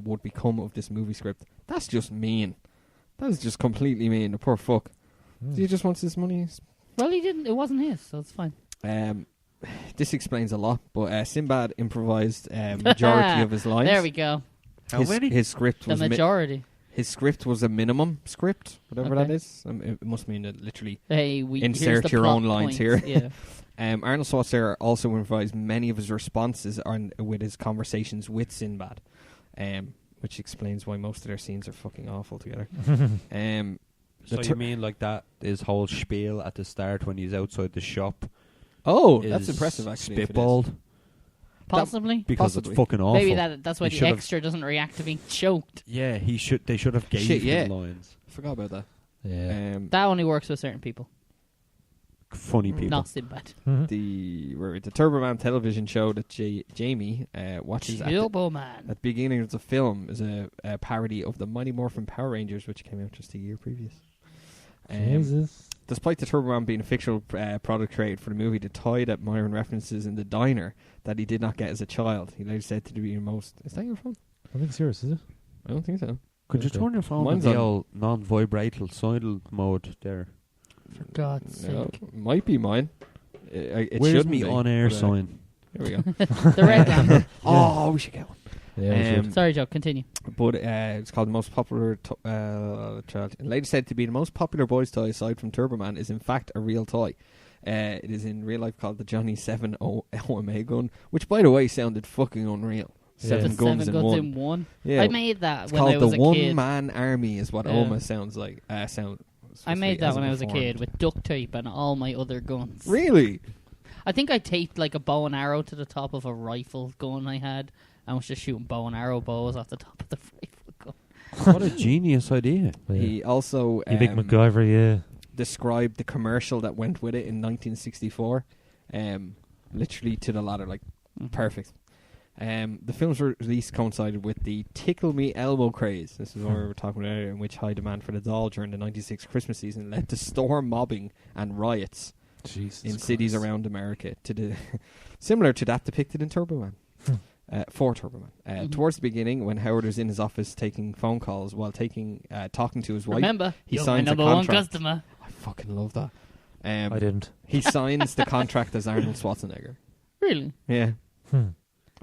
would become of this movie script. That's just mean. That is just completely mean. The poor fuck. He just wants his money. Well, he didn't. It wasn't his, so it's fine. This explains a lot, but Sinbad improvised majority of his lines. There we go. How many? His script The was majority. his script was a minimum script, whatever Okay. that is. It must mean that literally Hey, we insert here's the your plot own lines points. here. Yeah. Arnold Schwarzenegger also improvised many of his responses with his conversations with Sinbad, which explains why most of their scenes are fucking awful together. So you mean like that? His whole spiel at the start when he's outside the shop. That's is impressive, actually. if it is. Spitballed Possibly. because Possibly. it's fucking awful. Maybe that's why He the should've- extra doesn't react to being choked. Yeah, they should have gave Shit, yeah. him lines. Forgot about that. Yeah. That only works with certain people. Funny people. Not Sinbad. The Turbo Man television show that Jamie watches Turbo Man. at the beginning of the film is a parody of the Mighty Morphin Power Rangers, which came out just a year previous. Jesus. Despite the Turbo Man being a fictional product created for the movie, the toy that Myron references in the diner that he did not get as a child, he later said to be the most... Is that your phone? I think it's yours, is it? I don't think so. Could you Okay. turn your phone Mine's on the on. old non-vibratal silent mode there? For God's No, sake. might be mine. It Where's shouldn't me be, on-air but, sign? Here we go. The red lamp. Oh, we should get one. Yeah, we should. Sorry, Joe. Continue. But it's called the most popular child. Later said to be the most popular boys' toy aside from Turbo Man is in fact a real toy. It is in real life called the Johnny 7 OMA gun, which by the way sounded fucking unreal. Seven The guns seven in guns one. in one. Yeah, I made that it's when I called was the a One kid. Man Army is what Yeah. OMA sounds like. I made that when I was a kid with duct tape and all my other guns. Really? I think I taped like a bow and arrow to the top of a rifle gun I had. I was just shooting bow and arrow bows off the top of the rifle gun. What a genius idea. Yeah. He also You big MacGyver, yeah. described the commercial that went with it in 1964, literally to the ladder, like perfect. The film's release coincided with the Tickle Me Elmo craze. This is what we were talking about earlier, in which high demand for the doll during the '96 Christmas season led to storm mobbing and riots Jesus in cities Christ. around America, similar to that depicted in Turbo Man. For Turbo Man. Towards the beginning, when Howard was in his office taking phone calls while talking to his wife, Remember, he you're my signs a number one contract. customer. I fucking love that. I didn't. He signs the contract as Arnold Schwarzenegger. Really? Yeah.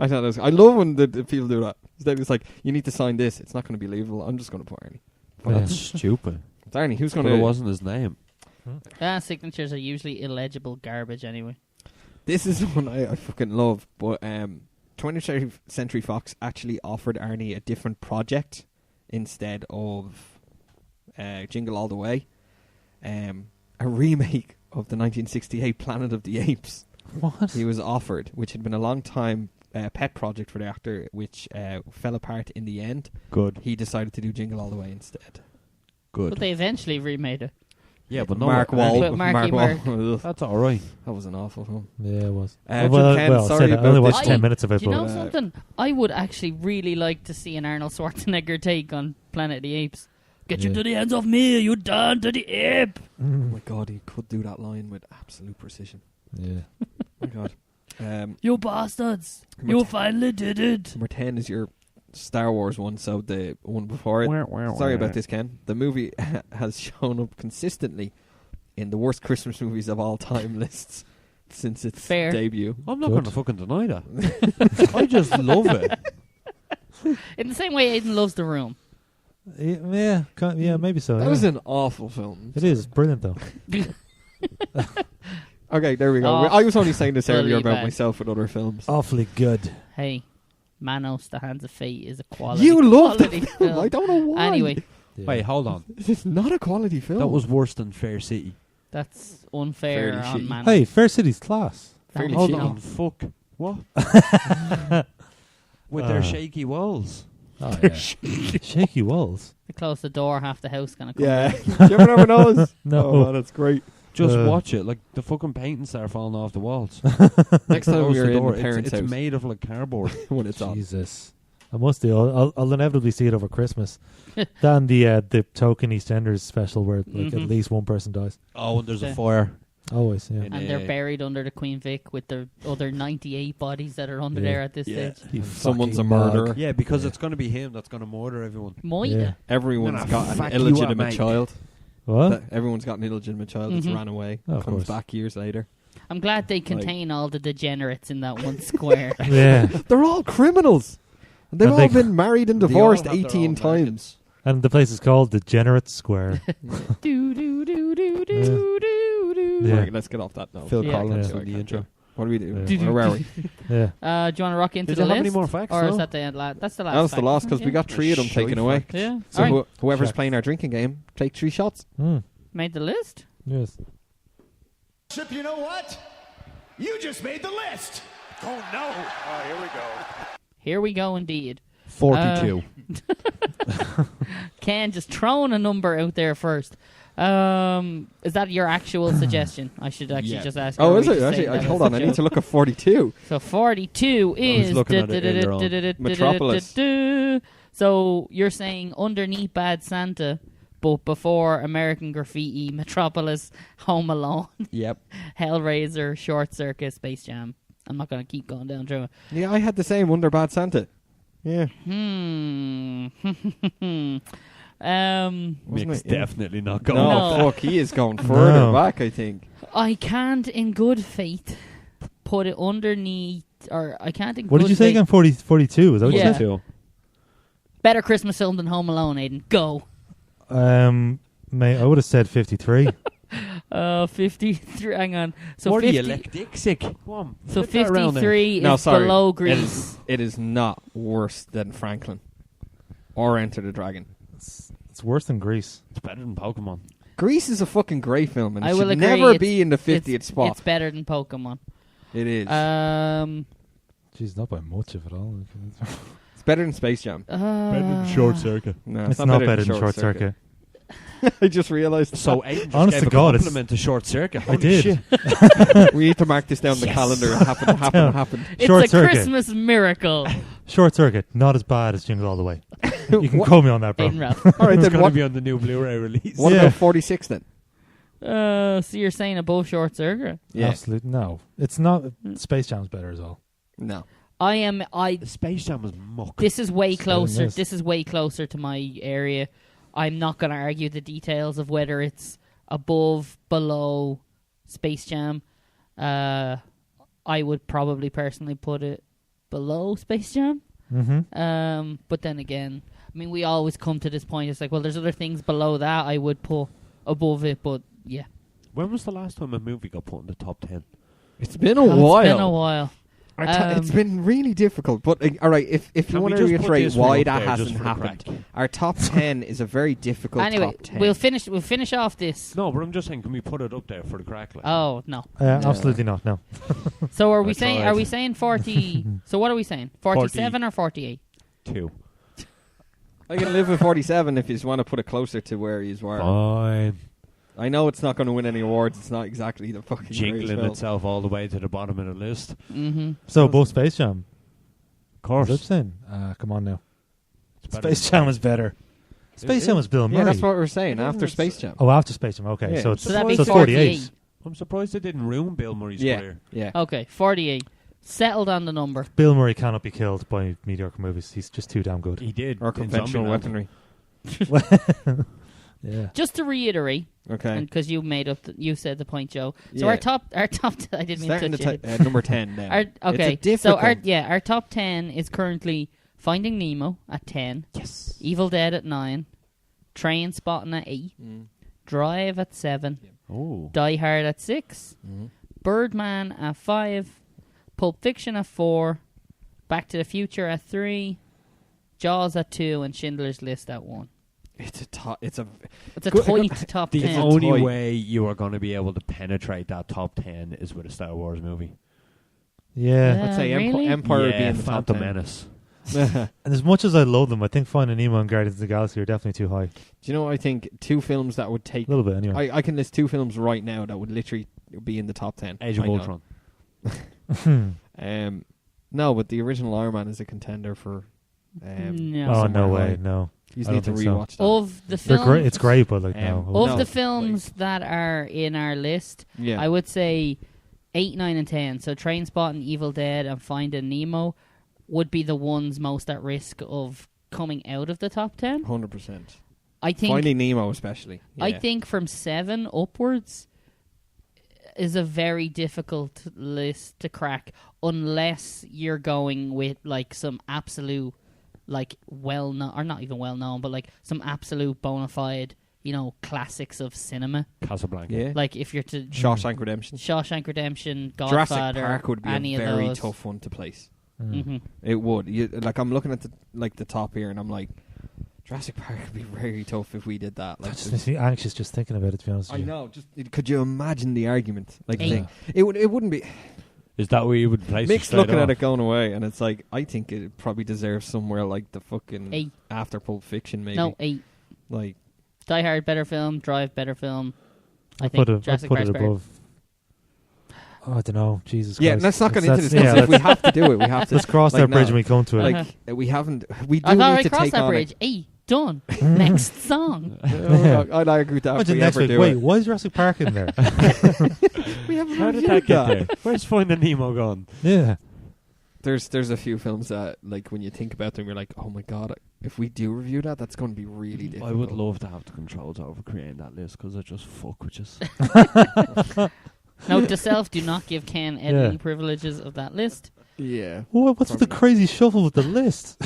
I thought I love when the people do that. It's like, you need to sign this. It's not going to be believable. I'm just going to put Arnie. Yeah. That's stupid. It's Arnie. Who's But going it to... wasn't his name. Signatures are usually illegible garbage anyway. This is one I fucking love. But 20th Century Fox actually offered Arnie a different project instead of Jingle All the Way. A remake of the 1968 Planet of the Apes. What? He was offered, which had been a long time pet project for the actor, which fell apart in the end. Good. He decided to do Jingle All the Way instead. Good. But they eventually remade it. Yeah, but no. Mark Wahl. But Marky Mark. Ugh, That's all right. that was an awful film. Yeah, it was. Ken, I sorry said I only about watched this 10 one. minutes of it, Do you but know something? I would actually really like to see an Arnold Schwarzenegger take on Planet of the Apes. Get you Yeah. to the hands of me, you down to the ape. Oh my god, he could do that line with absolute precision. yeah. Oh my god. You bastards. Number You 10. finally did it. Number 10 is your Star Wars one, so the one before it. Sorry about this, Ken. The movie has shown up consistently in the worst Christmas movies of all time lists since its Fair. debut. I'm not Good. going to fucking deny that. I just love it. In the same way Aiden loves The Room. Yeah, maybe so. That yeah. was an awful film. It is brilliant though. Okay, there we go. Oh, I was only saying this earlier fully about bad. myself with other films. Awfully good. Hey, Manos, The Hands of Fate is a quality. You love that quality film. film. I don't know why. Anyway, Yeah. Wait, hold on. It's not a quality film. That was worse than Fair City. that's unfair Fairly on shitty. Manos. Hey, Fair City's class. Fairly Hold shitty. on, fuck. What? With their shaky walls. Oh, yeah. Shaky walls. They close the door, half the house gonna come Yeah. down. You ever never knows? No. Oh, man, that's great. Just Uh. watch it. Like, the fucking paintings are falling off the walls. Next time Close we're the in door. the parents' it's house made of, like, cardboard. when it's on. Jesus. I must do. I'll inevitably see it over Christmas. Then the token EastEnders special where like at least one person dies. Oh, and there's Yeah. a fire. Always, yeah. In And they're buried under the Queen Vic with the other 98 bodies that are under Yeah. there at this Yeah. stage. You Someone's fucking a murderer. dog. Yeah, because Yeah. it's going to be him that's going to murder everyone. Moita. Yeah. Everyone's Gonna got an fuck you up, illegitimate mate. child. What? Everyone's got an illegitimate child that's Mhm. ran away. Oh, of comes course. back years later. I'm glad they contain all the degenerates in that one square. Yeah. They're all criminals. They've And all they- been married and They all divorced have their 18 own times. And the place is called Degenerate Square. Do do do do Yeah. do do do. Yeah. Right, let's get off that note. Phil Yeah. Collins Yeah. on the intro. What do we do? Yeah. Where were we? Yeah. Do you want to rock into Did the you have list? any more facts? Or No? is that the last? That's the last. That was the fact, last isn't because it? we got 3 of them Shite taken away. facts. Yeah. So All right. whoever's Check. playing our drinking game, take 3 shots. Made the list. Yes. Chip, you know what? You just made the list. Oh, no. Oh, here we go. Here we go, indeed. 42. Ken, just throwing a number out there first. Is that your actual suggestion? I should actually Yeah. just ask. Oh, or is we it? just Actually, say that hold as on. a I need joke? to look at 42. So 42 is looking at it earlier on. Metropolis. So you're saying underneath Bad Santa, but before American Graffiti, Metropolis, Home Alone, Yep. Hellraiser, Short Circuit, Space Jam. I'm not going to keep going down through it. Yeah, I had the same under Bad Santa. Yeah. Wasn't Mick's it? Yeah. definitely not going. No, No. fuck, he is going further No. back, I think. I can't, in good faith, put it underneath, or I can't. In What good did you say faith- again? 42? Is that what Yeah. you said? Better Christmas film than Home Alone, Aiden. Go. Mate, I would have said 53. 53. Hang on. So What 50, are you, like Dick? Come on. So flip that around there. 53 No, is sorry. below Grease. It is not worse than Franklin or Enter the Dragon. It's worse than Greece. It's better than Pokemon. Grease is a fucking great film, and it I will should agree. never It's- be in the 50th It's spot. better than Pokemon. It is. Jeez, not by much of it all. It's better than Space Jam. Circuit. No, It's not better than Short Circuit. I just realised. So Aiden just Honest gave to a God, it's- compliment to Short Circuit. I Holy did. shit. We need to mark this down the Yes. calendar. It happened. It's Short a Circuit. Christmas miracle. Short Circuit, not as bad as Jingle All the Way. You can quote me on that, bro. Aiden Ralph. All right, It's then going what, to be on the new Blu-ray release. what Yeah. about 46 then? So you're saying above Short Circuit? Yeah. Absolutely. No. It's not. Space Jam's better as well. No. The Space Jam was muck. This is way Still closer. is. This is way closer to my area. I'm not going to argue the details of whether it's above, below Space Jam. I would probably personally put it below Space Jam. Mm-hmm. But then again, I mean, we always come to this point. It's like, well, there's other things below that I would put above it. But yeah, When was the last time a movie got put in the top 10? It's been a while. It's been a while. It's been really difficult. But all right, if you Can want we to just put reiterate this why one up that there hasn't just for the happened, crack? our top 10 is a very difficult Anyway, top 10. we'll finish off this. No, but I'm just saying, can we put it up there for the crack? Like? Oh no. Absolutely not. No. So are we I saying? tried. Are we saying 40? So what are we saying? 47 or 48? 2. I can live with 47 if you just want to put it closer to where you were. Fine. I know it's not going to win any awards. It's not exactly the fucking Jingling greatest film. itself all the way to the bottom of the list. Mm-hmm. So both Space Jam. Of course. Is that saying? Come on now. It's better Space than Jam is better. Space is. Jam was Bill Murray. Yeah, that's what we're saying. It After is. Space Jam. Oh, after Space Jam. Okay, Yeah. so it's So that'd be so it's 48. I'm surprised it didn't ruin Bill Murray's Yeah, career. yeah. Okay, 48. Settled on the number. Bill Murray cannot be killed by mediocre movies. He's just too damn good. He did. Or in conventional Zombieland. weaponry. Yeah. Just to reiterate, Okay. because you made up, you said the point, Joe. So Yeah. our top, I didn't mean Starting to touch to it. number 10 now. Okay, It's a so difficult. our top 10 is currently Finding Nemo at 10, Yes. Evil Dead at 9, Train Spotting at 8, Drive at 7, Oh. Die Hard at 6, Birdman at 5, Pulp Fiction at 4, Back to the Future at 3, Jaws at 2, and Schindler's List at 1. It's a top. It's a. It's a Good- tight top The 10. only toy. way you are going to be able to penetrate that top 10 is with a Star Wars movie. Yeah. I'd say really? Empire would be Yeah, in the top Phantom 10. Menace. And as much as I love them, I think Finding Nemo and Guardians of the Galaxy are definitely too high. Do you know what I think? 2 films that would take. A little bit, anyway. I can list 2 films right now that would literally be in the top 10. Age of I know. Ultron. No, but the original Iron Man is a contender for. No. Oh, somewhere no way, high. no. You I need don't to think so. rewatch that. Of the They're films, great. It's great, but like, Um, no. Of No, the like- films that are in our list, Yeah. I would say 8, 9, and 10. So Train Spotting, Evil Dead, and Finding Nemo would be the ones most at risk of coming out of the top 10. 100%. I think. Finding Nemo, especially. I Yeah. think from 7 upwards is a very difficult list to crack unless you're going with like some absolute like well known, or not even well known, but like some absolute bona fide, classics of cinema. Casablanca. Yeah. Like if you're to Shawshank Redemption. Godfather, Jurassic Park would be any a very of those. tough one to place. Mm-hmm. It would. I'm looking at the top here, and I'm like, Jurassic Park would be very tough if we did that. Like, That just makes me anxious just thinking about it, to be honest with I you. know. Could you imagine the argument? Like, Eight. it wouldn't be. Is that where you would place it Mixed straight looking off? at it going away, and it's like, I think it probably deserves somewhere like the fucking 8. after Pulp Fiction, maybe. No, 8. Like, Die Hard, better film. Drive, better film. I I'd think put Jurassic it Park's better. above. Oh, I don't know. Jesus yeah, Christ. let's not get into That's- this. yeah, If we have to do it, we have to. Let's cross like, that bridge no. when we come to it. Like, we haven't. We do I've need already to crossed take that on bridge. 8. Done. Next song. I'd argue with that if Imagine we next ever week. do Wait, it. why is Jurassic Park in there? We haven't How did reviewed that get there? Where's Finding Nemo gone? Yeah. There's a few films that, like, when you think about them, you're like, oh my god, if we do review that, that's going to be really difficult. I would love to have the controls over creating that list because I just fuck with you. Note to self: do not give Ken editing privileges of that list. Yeah. What's with the crazy shuffle with the list?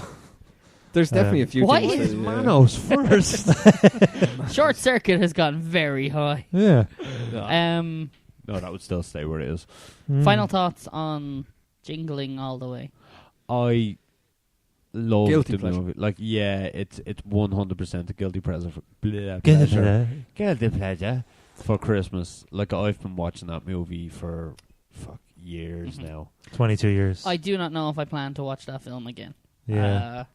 There's definitely a few Why things. is that, Manos first. Short Circuit has gone very high. Yeah. Um, No, that would still stay where it is. Final thoughts on Jingling All the Way. I love Guilty the pleasure. movie. Like, yeah, it's 100% a guilty pleasure. Get Pleasure. it. Guilty pleasure for Christmas. Like, I've been watching that movie for years now. 22 years. I do not know if I plan to watch that film again. Yeah.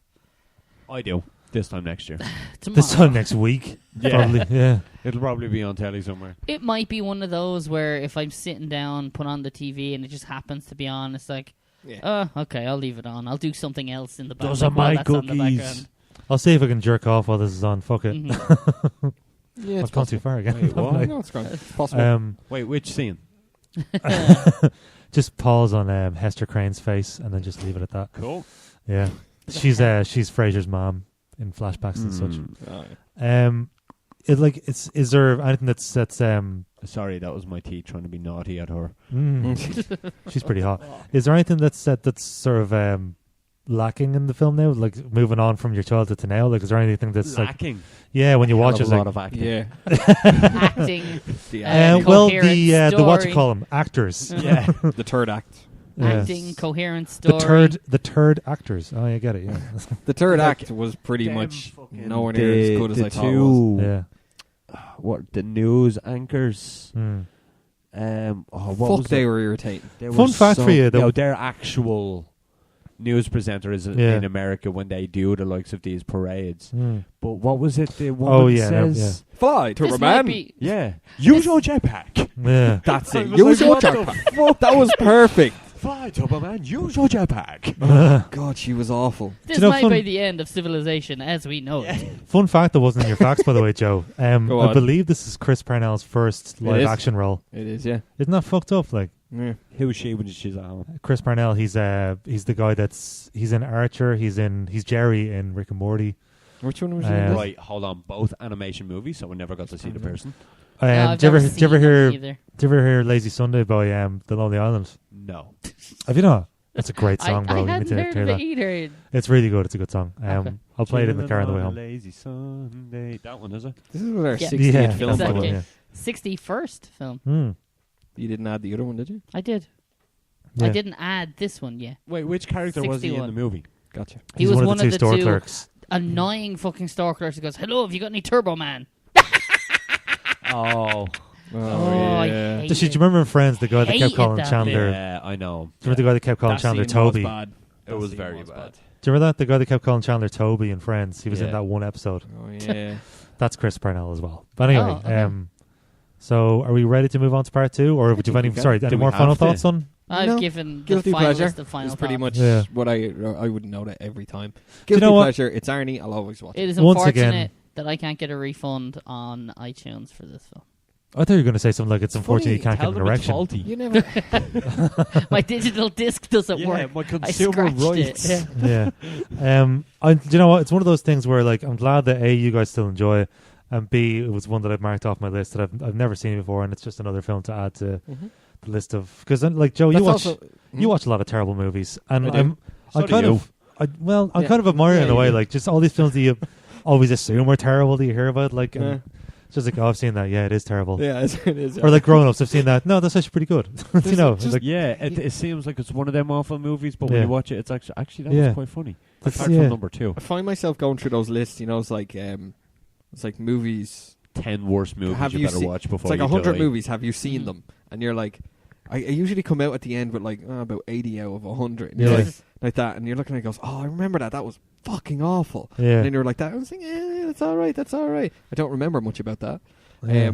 I do. This time next year. Tomorrow. This time next week. Yeah. Probably. Yeah. It'll probably be on telly somewhere. It might be one of those where if I'm sitting down, put on the TV, and it just happens to be on, it's like, okay, I'll leave it on. I'll do something else in the background. Those are my that's on the cookies. background. I'll see if I can jerk off while this is on. Fuck it. Mhm. Yeah, I've gone too far again. Wait, what? No, it's gone. It's possible. Wait, which scene? Just pause on Hester Crane's face and then just leave it at that. Cool. Yeah. She's Fraser's mom in flashbacks and such. Oh, yeah. Is there anything that's Sorry, that was my teeth trying to be naughty at her. she's pretty hot. Is there anything that's sort of lacking in the film now? Like moving on from your childhood to now? Like, is there anything that's Lacking. like, yeah, when you watch Hell it, of a lot like, of acting. Yeah. Acting. the what you story. call them, actors. Yeah. The third act. Yeah. Acting, coherent story. The turd actors. Oh, you get it. Yeah. The third Like, act was pretty them much fucking- nowhere near as good as I thought it was. two, Yeah. what, the news anchors. Mm. What Fuck, was they it? were irritating. They Fun were fact for you, though. No, they're actual news presenters Yeah. in America when they do the likes of these parades. Mm. But what was it? The one Oh, that yeah, no, says, Fly, This Turbo might Man. be... yeah, use your jetpack. Yeah. That's I it. was Use like, your what the jetpack. fuck? That was perfect. Fly, Turbo Man, use your jetpack. Oh, God, she was awful. This Do you know might fun- be the end of civilization as we know it. Fun fact that wasn't in your facts, by the way, Joe. Go I on. believe this is Chris Parnell's first live is. action role. It is, yeah. Isn't that fucked up? Like, Yeah. Who was she when she's at home? Chris Parnell, he's the guy he's in Archer, he's Jerry in Rick and Morty. Which one was she Uh, in? Right, hold on. Both animation movies, so we never got to see the person. No, I've Do you never ever seen hear them either. Do you ever hear Lazy Sunday by The Lonely Island? No. Have you not? That's a great song, I bro. You need hadn't to heard hear of it that. either. It's really good. It's a good song. Okay. I'll play it in the car on the way home. Lazy Sunday. That one, is it? This is our Yeah. 60th Yeah, film. that's the by the one, way. Exactly. 61st film. Mm. You didn't add the other one, did you? I did. Yeah. I didn't add this one yet. Wait, which character was he in 61. the movie? Gotcha. He He's was one of the two store clerks. annoying fucking store clerks who goes, "Hello, have you got any Turbo Man?" Oh. I yeah. hate Do you it. remember in Friends the guy that Hated kept calling that Chandler? Yeah, I know. Do you remember the guy that kept calling That Chandler scene was Toby? bad. It was That very scene bad. Do you remember that? The guy that kept calling Chandler Toby in Friends. He was in Yeah. that one episode. Oh, yeah. That's Chris Parnell as well. But anyway, Oh, okay. so are we ready to move on to part two, or would you have any? we can. Sorry, Do any we more have final to? thoughts on? I've No. given the Guilty final pleasure list of final is pretty thoughts. much Yeah. what I would know that every time. you Guilty know what? pleasure. It's Arnie. I'll always watch it. It is Once unfortunate again- that I can't get a refund on iTunes for this film. I thought you were going to say something like it's unfortunate you can't Tell get an them it's erection. faulty. You never. My digital disc doesn't Yeah, work. my I consumer scratched rights. it. Yeah. Yeah. Do you know what? It's one of those things where, like, I'm glad that A, you guys still enjoy it, and B, it was one that I've marked off my list that I've never seen before, and it's just another film to add to the list of. Because, like, Joe, you That's watch also- you watch a lot of terrible movies, and I do. I'm So do kind you. of I kind of admire it in a way. Like, just all these films that you always assume are terrible that you hear about. Like, it's just like, I've seen that. Yeah, it is terrible. Yeah, it is. Or like grown-ups, I've seen that. No, that's actually pretty good. You know, like, it seems like it's one of them awful movies, but when you watch it, it's actually that was quite funny. Apart from number 2. I find myself going through those lists. You know, it's like movies. 10 worst movies you better watch before. It's like 100 movies. Have you seen them? And you're like, I usually come out at the end with like about 80 out of 100. And you're like that, and you're looking at it, goes, oh, I remember that. That was fucking awful. Yeah. And then you're like that. I was thinking, that's all right. That's all right. I don't remember much about that. Yeah.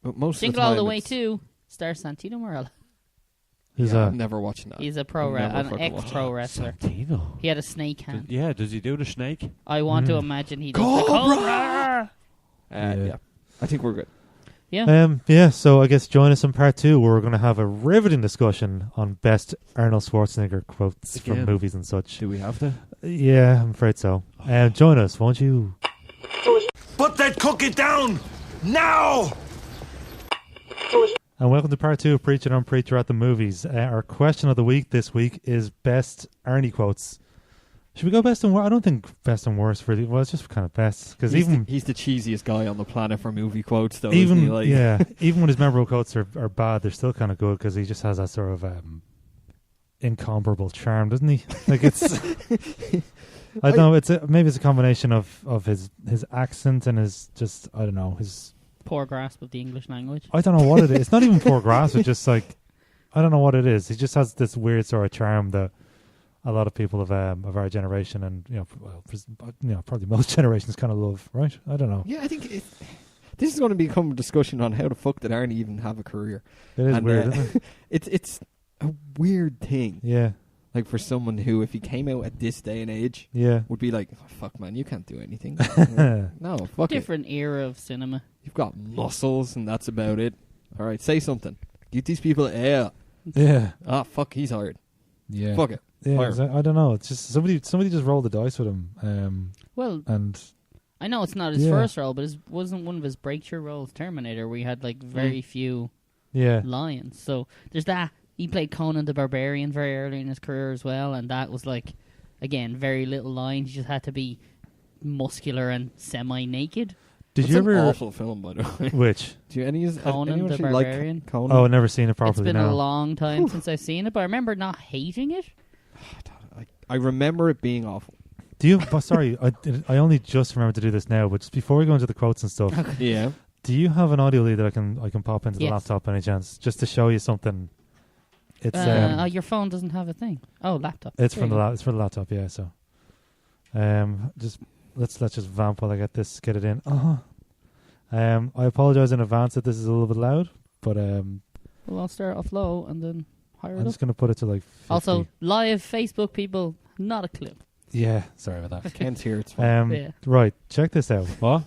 But most Jingle of the time All the Way 2 stars Santino Marella. I'm never watching that. He's a an ex-pro wrestler. Santino. He had a snake hand. Does he do the snake? I want to imagine he does the Cobra. Yeah. I think we're good. Yeah. So I guess join us in part 2 where we're going to have a riveting discussion on best Arnold Schwarzenegger quotes from movies and such. Do we have to? Yeah, I'm afraid so. Join us, won't you? Put that cookie down now! And welcome to part 2 of Preachin' on Preacher at the Movies. Our question of the week this week is best Arnie quotes. Should we go best and worst? I don't think best and worst really. Well, it's just kind of best because he's the cheesiest guy on the planet for movie quotes, though. Even isn't he? Like, even when his memorable quotes are bad, they're still kind of good because he just has that sort of incomparable charm, doesn't he? Like it's, I don't know. Maybe it's a combination of his accent and his his poor grasp of the English language. I don't know what it is. It's not even poor grasp. It's just like I don't know what it is. He just has this weird sort of charm that a lot of people of our generation and probably most generations kind of love, right? I don't know. Yeah, I think this is going to become a discussion on how the fuck did Arnie even have a career. It is weird, isn't it? It's a weird thing. Yeah. Like for someone who, if he came out at this day and age, would be like, oh, "Fuck, man, you can't do anything." No, fuck Different era of cinema. You've got muscles, and that's about it. All right, say something. Give these people air. Yeah. Ah, fuck, he's hired. Yeah. Fuck it. Yeah, I don't know. It's just somebody just rolled the dice with him. And I know it's not his first role, but it wasn't one of his breakthrough roles, Terminator, where he had like very few lines. So there's that. He played Conan the Barbarian very early in his career as well, and that was like, again, very little lines. He just had to be muscular and semi-naked. Did you ever? An awful film, by the way. Which? Do any of Conan the Barbarian? Like Conan? Oh, I've never seen it properly. It's been a long time since I've seen it, but I remember not hating it. I remember it being awful. Do you? Sorry, I only just remembered to do this now. But just before we go into the quotes and stuff, yeah. Do you have an audio lead that I can pop into the laptop by any chance, just to show you something? It's your phone doesn't have a thing. Oh, laptop. It's from it's for the laptop. Yeah. So, just let's just vamp while I get it in. I apologize in advance that this is a little bit loud, but well, I'll start off low and then higher I'm just going to put it to like 50. Also, live Facebook people, not a clue. Yeah, sorry about that. Can't hear, it's fine. Right, check this out. What?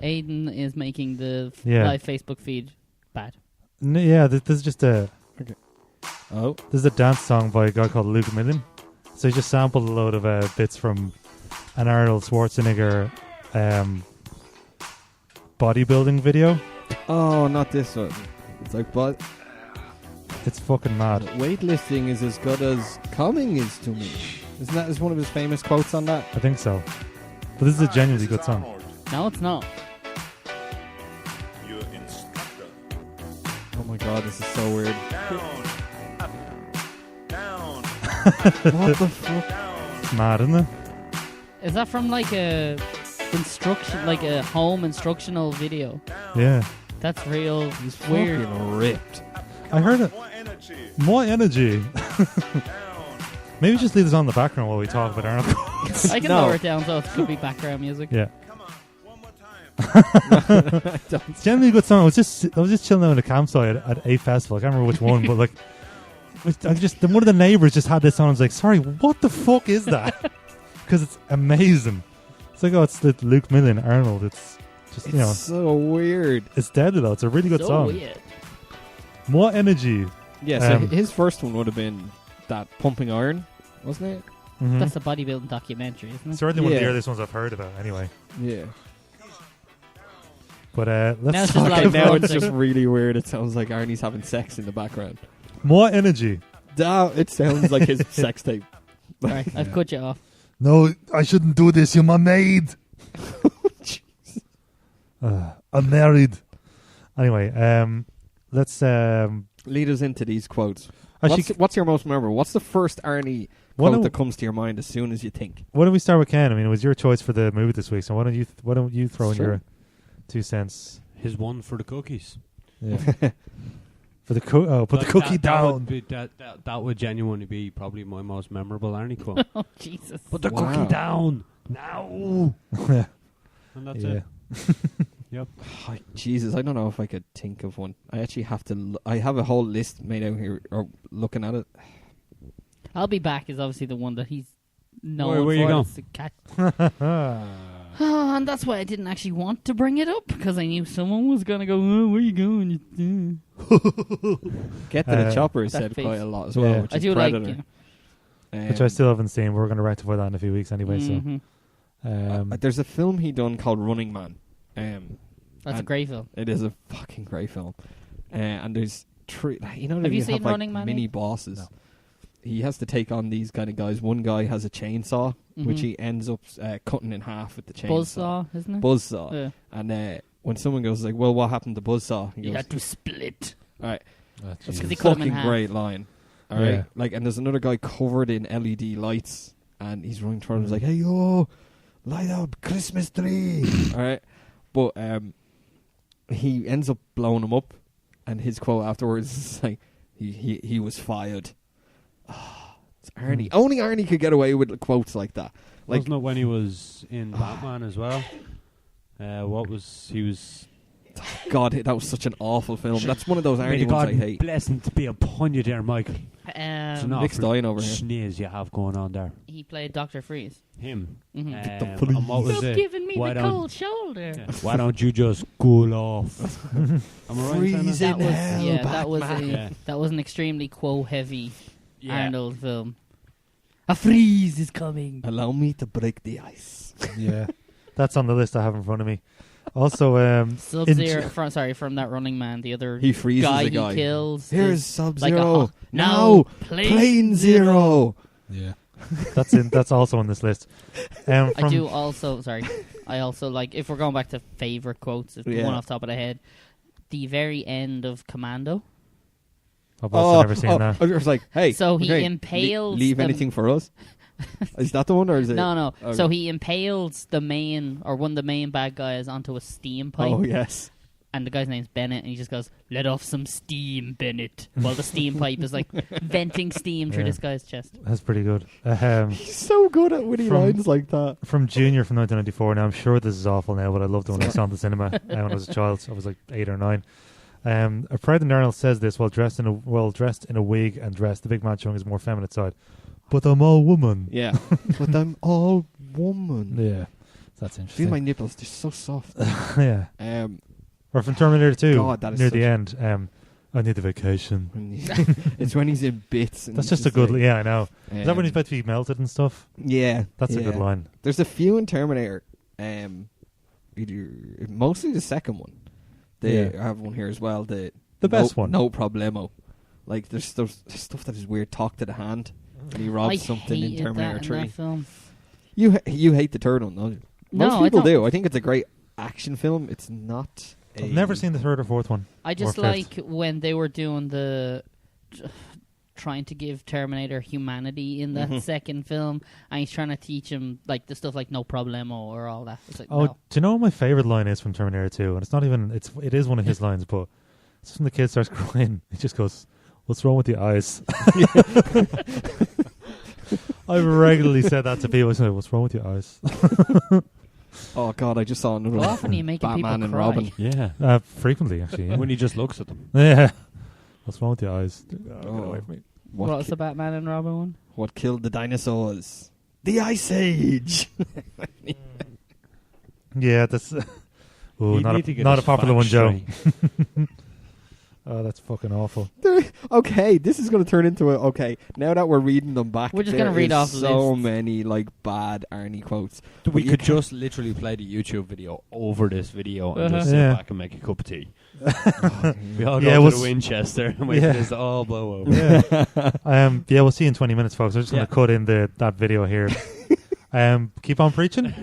Aiden is making the live Facebook feed bad. This is just a... Okay. Oh. This is a dance song by a guy called Luke Millen. So he just sampled a load of bits from an Arnold Schwarzenegger bodybuilding video. Oh, not this one. It's like, but... It's fucking mad. Weightlifting is as good as coming is to me. Isn't that one of his famous quotes on that? I think so. But this is a genuinely good song. No, it's not. Your instructor. Oh my god, this is so weird. Down. Up. Down. What the fuck? It's mad, isn't it? Is that from like a home instructional video? Yeah. That's real. He's weird. Fucking ripped. I heard it. More energy. Maybe just leave this on the background while we talk about Arnold. I can lower it down so it could be background music. Yeah. Come on, one more time. It's generally a good song. I was just chilling out in a campsite at a festival. I can't remember which one, but like, one of the neighbors just had this on. I was like, sorry, what the fuck is that? Because it's amazing. It's like, it's Luke Millen, Arnold. It's just, so weird. It's deadly though. It's a really good song. Weird. More energy. Yeah, so his first one would have been that Pumping Iron, wasn't it? Mm-hmm. That's a bodybuilding documentary, isn't it? Certainly one of the earliest ones I've heard about, anyway. Yeah. But let's now talk. Now it's just really weird. It sounds like Arnie's having sex in the background. More energy. It sounds like his sex tape. Sorry, I've cut you off. No, I shouldn't do this. You're my maid. I'm married. Anyway, let's lead us into these quotes. Actually, What's your most memorable? What's the first Arnie quote that comes to your mind as soon as you think? Why don't we start with Ken? I mean, it was your choice for the movie this week, so why don't you throw in your 2 cents? His one for the cookies. Yeah. For the put the cookie down. That would genuinely be probably my most memorable Arnie quote. Oh Jesus! Put the cookie down now. And that's it. Yep. Oh, Jesus, I don't know if I could think of one. I actually have to. I have a whole list made out here, or looking at it. I'll be back is obviously the one that he's known where for. you going? It's the cat. And that's why I didn't actually want to bring it up, because I knew someone was going to go, oh, where you going? Get to the chopper is said face. quite a lot as well, which I is do Predator. like, Which I still haven't seen. We're going to rectify that in a few weeks anyway. So, there's a film he done called Running Man. that's a great film. It is a fucking great film. And there's Have you seen like Running Man? mini bosses. No. He has to take on these kind of guys. One guy has a chainsaw, which he ends up cutting in half with the chainsaw. Buzzsaw, isn't it? Buzzsaw. Yeah. And when someone goes like, "Well, what happened to Buzzsaw?" He You goes, had to split. "All right, That's because he cut him in fucking half. great line." All right, like, and there's another guy covered in LED lights, and he's running towards him. He's like, "Hey yo, light up Christmas tree!" All right, but he ends up blowing him up, and his quote afterwards is like, "He was fired." It's Arnie. Only Arnie could get away with quotes like that. Like, wasn't it when he was in Batman as well? He was... God, that was such an awful film. That's one of those May Arnie God ones I hate. blessing to be upon you there, Michael. Nick's dying over here. Sneeze you have going on there. He played Dr. Freeze. Him. Mhm. And what was Stop it? giving me Why the don't- cold shoulder. Yeah. Why don't you just cool off? Am I right in saying That was Batman. that was an extremely quote heavy Yeah. Arnold film. A freeze is coming. Allow me to break the ice. Yeah, that's on the list I have in front of me. Also, Sub-Zero. From that Running Man, the other He freezes guy the guy. he kills. Here's is Sub-Zero. like Now, Plane Zero. Yeah, that's also on this list. I do also. Sorry, I also like. If we're going back to favorite quotes, one off the top of the head, the very end of Commando. I've also never seen that. I was like, hey. So he okay, impales leave them. anything for us? Is that the one, or is it? No. Okay. So he impales the main, or one of the main bad guys, onto a steam pipe. Oh, yes. And the guy's name's Bennett, and he just goes, "Let off some steam, Bennett." While the steam pipe is like venting steam through this guy's chest. That's pretty good. He's so good at witty lines like that. From Junior from 1994. Now, I'm sure this is awful now, but I loved it when I saw it in the cinema when I was a child. I was like 8 or 9. A pregnant Arnold says this while dressed in a wig and dress. The big man showing his more feminine side. But I'm all woman. Yeah. But I'm all woman. Yeah. That's interesting. Feel my nipples, they're so soft. Yeah. Or from Terminator 2, God, that is near the end, I need a vacation. It's when he's in bits. And That's just a good... like, yeah, I know. Is that when he's about to be melted and stuff? Yeah. That's a good line. There's a few in Terminator. Mostly the second one. They have one here as well. The best one. No problemo. Like, there's stuff that is weird. Talk to the hand. And he robs something in Terminator 3. In that film. You hate the third one, don't you? No, Most I people don't. do. I think it's a great action film. It's not... I've never seen the third or fourth one. I just like when they were doing the... trying to give Terminator humanity in that second film, and he's trying to teach him like the stuff like no problemo or all that. It's like, do you know what my favorite line is from Terminator 2? And it's not even... It is one of his lines, but it's when the kid starts crying. He just goes, "What's wrong with the eyes?" I've regularly said that to people. I say, "What's wrong with your eyes?" Oh God, I just saw another How one often are you making Batman people and cry? Robin. Yeah. Frequently, actually. Yeah. When he just looks at them. Yeah. What's wrong with your eyes? Get Oh. away from me. What was the Batman and Robin one? What killed the dinosaurs? The Ice Age. Yeah, that's... You not need to get a his popular one, facts Joe. straight. Oh, that's fucking awful. Okay, this is going to turn into a... Okay, now that we're reading them back, We're just going to read off the so list. many like bad Arnie quotes. We But you could can't- just literally play the YouTube video over this video and just sit Yeah. back and make a cup of tea. We all Yeah, go we'll to the Winchester and wait for this to all blow over. Yeah, we'll see you in 20 minutes, folks. I'm just going to cut in that video here. Keep on preaching.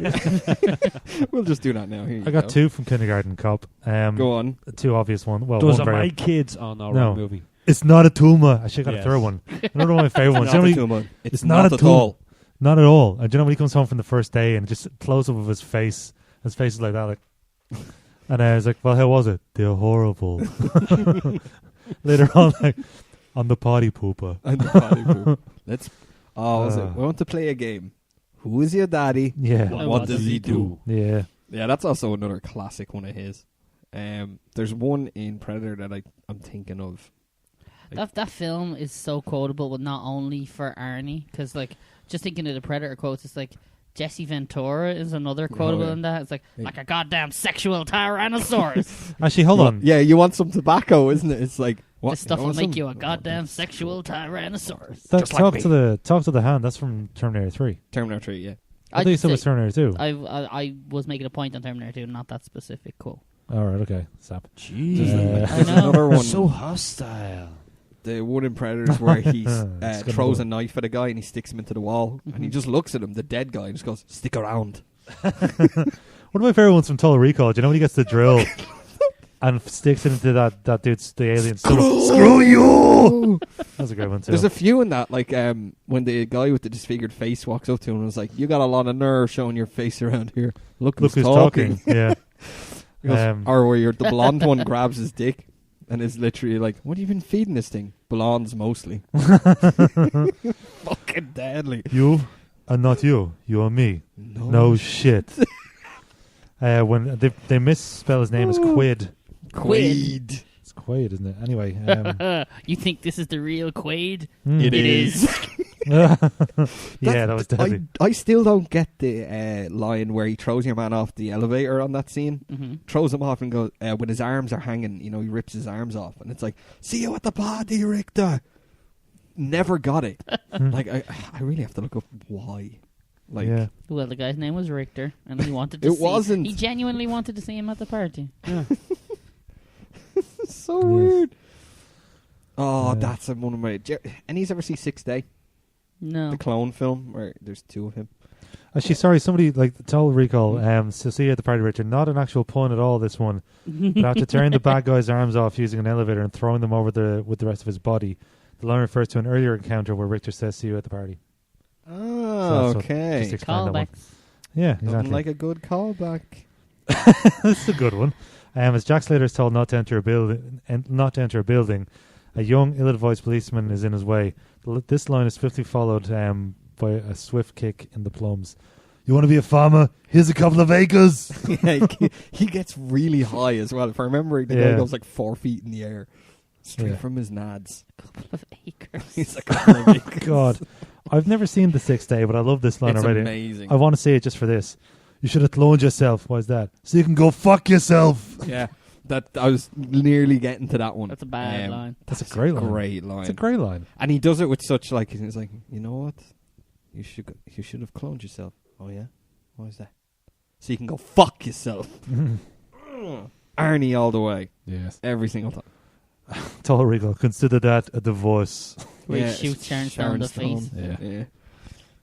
We'll just do that now. Here you I got go. 2 from Kindergarten Cop. Go on. 2 obvious one. Well, Those one are very my kids. Oh, no, No. wrong movie. It's not a tumor. I should have got Yes. a third one. Another one of my favorite ones. Not You know a when he- tumor. It's not a at tumor. all. Not at all. Do you know when he comes home from the first day and just close up of his face? His face is like that, like. And I was like, "Well, how was it? They're horrible." Later on, like, on the potty pooper. And the body poop. Let's. Oh, was it? We want to play a game. Who is your daddy? Yeah, What does he do? yeah. Yeah, that's also another classic one of his. There's one in Predator that I'm thinking of. That film is so quotable, but not only for Arnie, because like just thinking of the Predator quotes, it's like Jesse Ventura is another quotable yeah. in that. It's like a goddamn sexual tyrannosaurus. Actually, hold on. Yeah, you want some tobacco, isn't it? It's like what? This stuff will want make some? you a goddamn sexual tyrannosaurus. Talk to the hand. That's from Terminator 3. Terminator 3, yeah. I thought you said it was Terminator 2. I was making a point on Terminator 2, not that specific quote. All right, okay. Stop. Jeez. I know. Another one. So hostile. The one in Predators where he It's gonna throws go. a knife at a guy and he sticks him into the wall and he just looks at him, the dead guy, and just goes, "Stick around." One of my favorite ones from Total Recall. Do you know when he gets the drill and sticks it into that dude's the alien stomach? Screw you! That's a great one too. There's a few in that, like when the guy with the disfigured face walks up to him and was like, "You got a lot of nerve showing your face around here. Look Look who's who's talking. Yeah. He goes, or where the blonde one grabs his dick and is literally like, "What have you been feeding this thing?" Blondes mostly. Fucking deadly. You are not you. You are me. No shit. When they misspell his name as Quid. Quaid. It's Quaid, isn't it? Anyway. You think this is the real Quaid? It is. Yeah, that was deadly. I still don't get the line where he throws your man off the elevator on that scene. Mm-hmm. Throws him off and goes, when his arms are hanging, he rips his arms off. And it's like, "See you at the party, Richter." Never got it. Like, I really have to look up why. Like, Yeah. Well, the guy's name was Richter, and he wanted to It wasn't. He genuinely wanted to see him at the party. it's so weird. Oh, Yeah. that's one of my... Any's ever see 6th Day? No. The clone film where there's 2 of him. Actually, sorry, somebody, like, Total Recall, so see you at the party, Richard. Not an actual pun at all, this one. But after tearing the bad guy's arms off using an elevator and throwing them over with the rest of his body, the line refers to an earlier encounter where Richter says, "See you at the party." Oh, So okay. just explain that one. Callbacks. Yeah, Nothing exactly. like a good callback. This is a good one. As Jack Slater is told not to enter a building, a young, ill-advised policeman is in his way. This line is swiftly followed by a swift kick in the plums. "You want to be a farmer? Here's a couple of acres." Yeah, he gets really high as well. If I remember, the guy goes like 4 feet in the air. Straight from his nads. Couple of acres. He's like, "Oh God, I've never seen The Sixth Day, but I love this line it's already. amazing." I want to say it just for this. "You should have cloned yourself." Why is that? "So you can go fuck yourself." Yeah, that I was nearly getting to that one. That's a bad line. That's a great line. Great line. It's a great line. And he does it with such like he's like, "You know what? You should have cloned yourself." "Oh yeah, why is that?" "So you can go fuck yourself." Arnie all the way, Yes. every single time. Total Recall. Consider that a divorce. Where Yeah, he shoots Sharon Stone in the face. Yeah.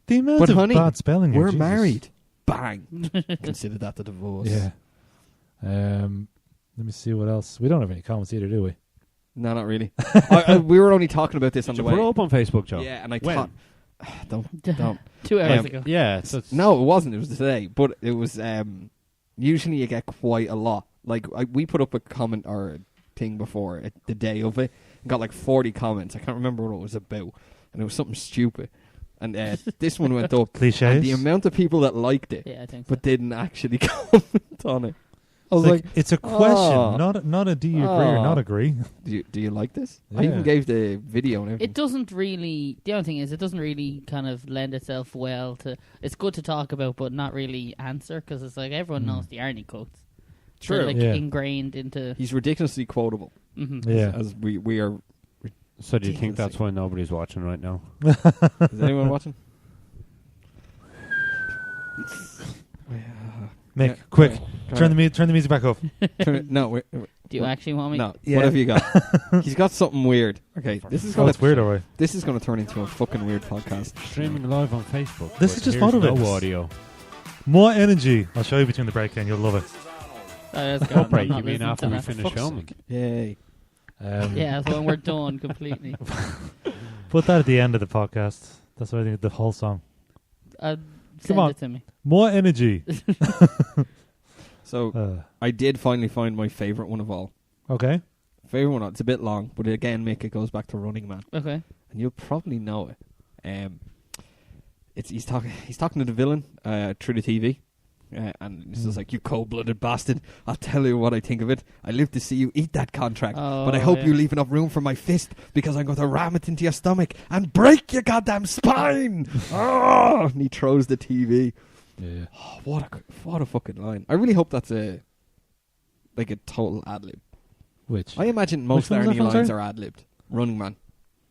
The amount But of honey, bad spelling here, we're Jesus. married. Bang. Consider that a divorce. Yeah. Let me see what else. We don't have any comments either, do we? No, not really. We were only talking about this on Did the you way. put it up on Facebook, Joe? Yeah, and I When? thought, don't. 2 hours Um, ago. Yeah. So it's No, it wasn't. It was today. But it was. Usually, you get quite a lot. Like we put up a comment or a thing before the day of it, and got like 40 comments. I can't remember what it was about, and it was something stupid. And this one went up. Cliches. And the amount of people that liked it, Yeah, I think so. but didn't actually comment on it. I was like, it's a question, "Oh. not a do you agree or not agree. do you like this? I Yeah. even gave the video and everything. It doesn't really. The only thing is, it doesn't really kind of lend itself well to. It's good to talk about, but not really answer because it's like everyone knows the Arnie quotes. True. They're like Yeah. ingrained into. He's ridiculously quotable. Mhm. Yeah. As we are. So do you think that's why nobody's watching right now? Is anyone watching? Mick, Yeah. quick, Go turn ahead. the music back off. No, wait. Do you actually want me? No. Yeah. What have you got? He's got something weird. Okay, this is Oh, gonna it's weird, alright. This is gonna turn into a fucking weird podcast. Streaming live on Facebook. This but is just here's photo no bits. audio. More energy. I'll show you between the break and you'll love it. That's Oh, break, you mean after we finish filming? Yay! Yeah, so when we're done completely. Put that at the end of the podcast. That's what I think. The whole song. Send on. it to me. More energy. So I did finally find my favorite one of all. Okay. Favorite one. It's a bit long, but again, Mick, it goes back to Running Man, Okay. and you'll probably know it. He's talking to the villain through the TV. And this is like, you cold-blooded bastard. I'll tell you what I think of it. I live to see you eat that contract. Oh, but I hope yeah. you leave enough room for my fist, because I'm going to ram it into your stomach and break your goddamn spine. Oh! And he throws the TV. Yeah. Oh, what a fucking line. I really hope that's a total ad-lib. Which? I imagine most Which one was Arnie that from, lines sorry? are ad-libbed. Running Man.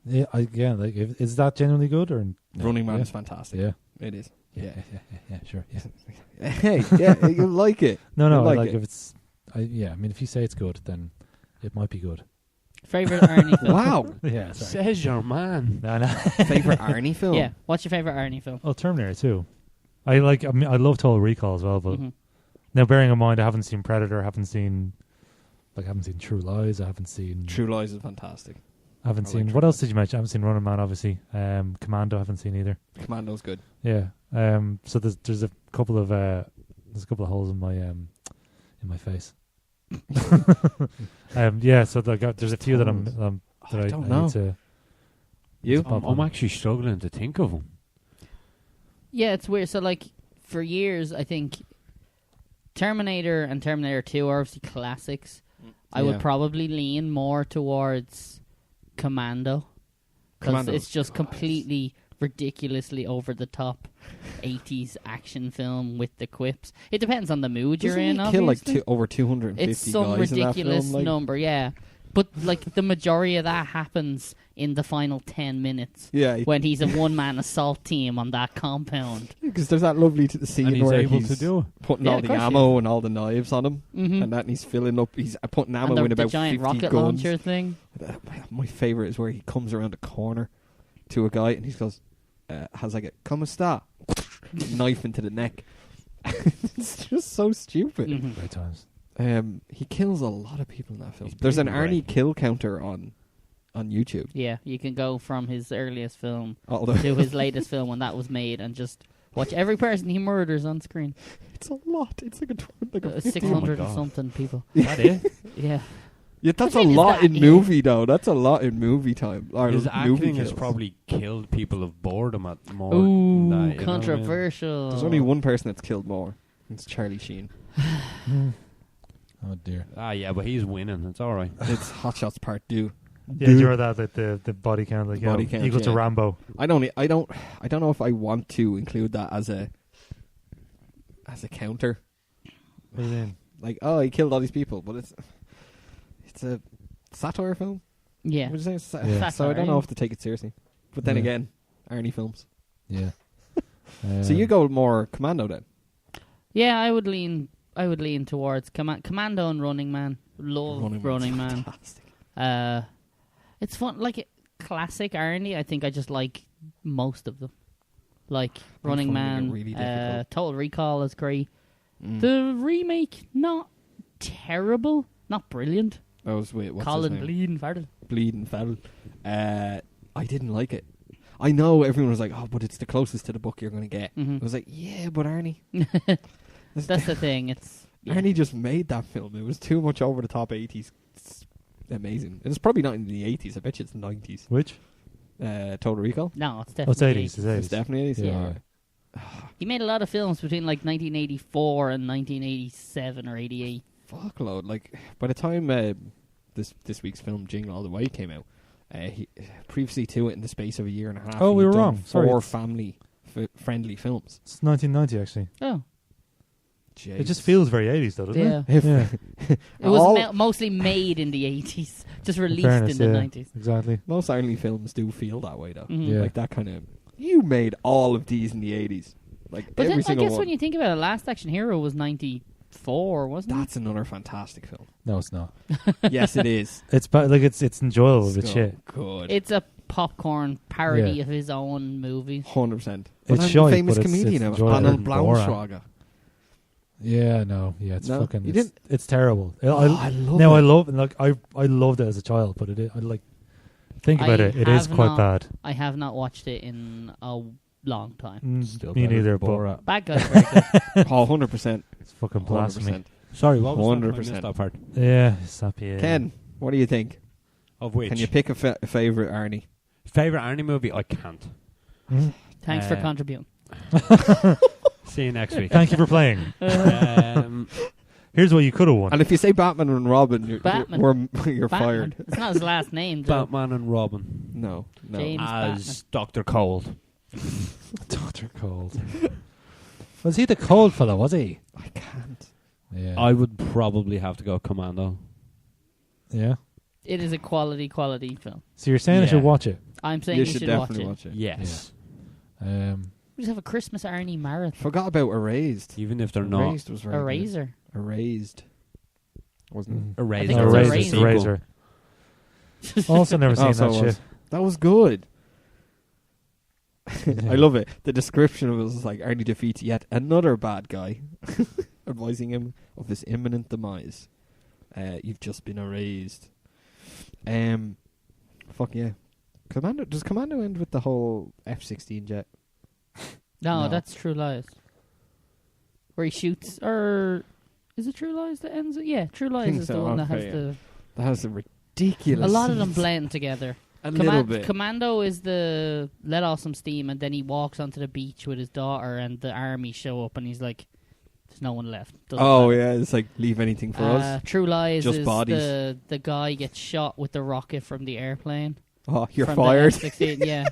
Yeah, like, is that genuinely good or? No? Running Man Yeah. is fantastic. Yeah. It is. Yeah, sure. Yeah. Hey, yeah, you'll like it. No, You'll like it. if it's, I mean, if you say it's good, then it might be good. Favorite Arnie film? Wow. Yeah, sorry. Says your man. No. Favorite Arnie film? Yeah. What's your favorite Arnie film? Oh, Terminator 2. I love Total Recall as well, but now bearing in mind I haven't seen Predator, I haven't seen True Lies, I haven't seen True Lies is fantastic. I haven't I seen like what True else did you mention? I haven't seen Running Man, obviously. Commando I haven't seen either. Commando's good. Yeah. So there's a couple of holes in my face. Yeah, so there's a few that I don't know. need to. You? I'm actually struggling to think of them. Yeah, it's weird. So, like, for years, I think Terminator and Terminator 2 are obviously classics. I would Yeah. probably lean more towards Commando. Because Commando's it's just class. completely ridiculously over the top 80s action film with the quips. It depends on the mood Doesn't you're in, he kill like obviously. over 250 It's some guys ridiculous in that film? Like, number, yeah. But, like, the majority of that happens in the final 10 minutes. yeah, When he's a one-man assault team on that compound. because there's that lovely scene And he's where able he's to do it. putting Yeah, all of the course, ammo and all the knives on him, Mm-hmm. and that, and he's filling up. He's putting ammo And in the about giant 50 rocket guns. launcher thing. My favorite is where he comes around a corner to a guy and he goes, "Has like a come sta?" Knife into the neck. It's just so stupid. Mhm. Great times. He kills a lot of people in that film. He's There's an pretty Arnie great. kill counter on YouTube. Yeah, you can go from his earliest film Although to his latest film when that was made and just watch every person he murders on screen. it's a lot. It's like a 50 600 and God. something people. That it? Yeah. Yeah, that's The a thing is lot that, in yeah. movie though. That's a lot in movie time. Or His movie acting has kills. probably killed people of boredom at more. Ooh, than that, you know what I mean? controversial. There's only one person that's killed more. It's Charlie Sheen. Oh dear. Ah, yeah, but he's winning. It's all right. It's Hot Shots Part 2. Yeah, you heard that, like the body count, like Body count, equal to yeah. Rambo. I don't know if I want to include that as a counter. What do you mean? Like, oh, he killed all these people, but it's a satire film. Yeah. Would you say it's Yeah. So I don't know Satire. if to take it seriously. But then Yeah. again, Arnie films. Yeah. So you go more Commando then? Yeah, I would lean towards Commando and Running Man. Love Running Man. Fantastic. It's fun, like classic Arnie. I think I just like most of them. Like Running finding it Man, really difficult. Total Recall is great. Mm. The remake, not terrible, not brilliant. That was what's his Colin name? Bleeding Farrell. Bleeding Farrell. I didn't like it. I know everyone was like, oh, but it's the closest to the book you're going to get. Mhm. I was like, yeah, but Arnie. That's the thing. It's yeah. Arnie just made that film. It was too much over the top 80s. It's amazing. It's probably not in the 80s. I bet you it's 90s. Which? Total Recall? No, it's Oh, it's definitely 80s. It's 80s. It's definitely 80s. Yeah. Yeah. He made a lot of films between like 1984 and 1987 or 88. Fuckload. Like, by the time this week's film, Jingle All the Way, came out, he previously to it in the space of a year and a half. Oh, we he'd were done wrong. Sorry. 4 family-friendly films. It's 1990 actually. Oh, It just feels very 80s though, doesn't yeah. it? Yeah. It was All- mostly made in the 80s, just released Fairness, in the yeah. 90s. Exactly. Most Arnie films do feel that way, though. Mhm. Yeah. Like that kind of... You made all of these in the 80s. Like, But every then I single guess one. when you think about it, Last Action Hero was 93. 4, wasn't That's another fantastic film. No, it's not. Yes, it is. It's it's enjoyable, but shit. Good. it? It's a popcorn parody Yeah. of his own movies. 100%. It's I'm shite, the famous but it's comedian of enjoyable. Arnold Borat. Schwarzenegger. Yeah, no, yeah, it's No? fucking. You It's, didn't? it's terrible. I love now it. I love like I loved it as a child, but I like think about I it. It is have quite not- bad. I have not watched it in a long time. Still Me better neither, than but Borat. Bad guys very good. Oh, 100%. it's fucking blasphemy. 100%. Sorry, what was 100%. that? I missed that part. Yeah, sappy. Yeah. Ken, what do you think? Of which? Can you pick a favourite Arnie? Favorite Arnie movie? I can't. Mhm. Thanks for contributing. See you next week. Thank you for playing. Here's what you could have won. And if you say Batman and Robin, you're Batman. you're Batman. fired. It's not his last name, Joe. Batman and Robin No. James as Dr. Cold. Dr. Cold. Was he the cold fellow? Was he? I can't. Yeah. I would probably have to go Commando. Yeah. It is a quality film. So you're saying I Yeah. should watch it? I'm saying You you should should watch definitely it. watch it. Yes. We just have a Christmas Arnie marathon. Forgot about Erased. Even if they're not. Erased was very A good. razor. Erased. Wasn't it? Erased. think No, it's a Razor. razor. Razor. Also never seen so that it was. shit. That was good. Yeah. I love it. The description of it was like Arnie defeats yet another bad guy, advising him of his imminent demise. You've just been erased. Fuck yeah. Commando. Does Commando end with the whole F-16 jet? No, No. that's True Lies. Where he shoots, or is it True Lies that ends it? Yeah, True Lies Think is so, the one that has okay, the. That has a ridiculous. A lot of them blend together. A little bit. Commando is the let off some steam, and then he walks onto the beach with his daughter, and the army show up, and he's like, "There's no one left." Doesn't Oh matter. yeah, it's like leave anything for us. True Lies Just is bodies. the guy gets shot with the rocket from the airplane. Oh, you're from fired. The F-16, yeah.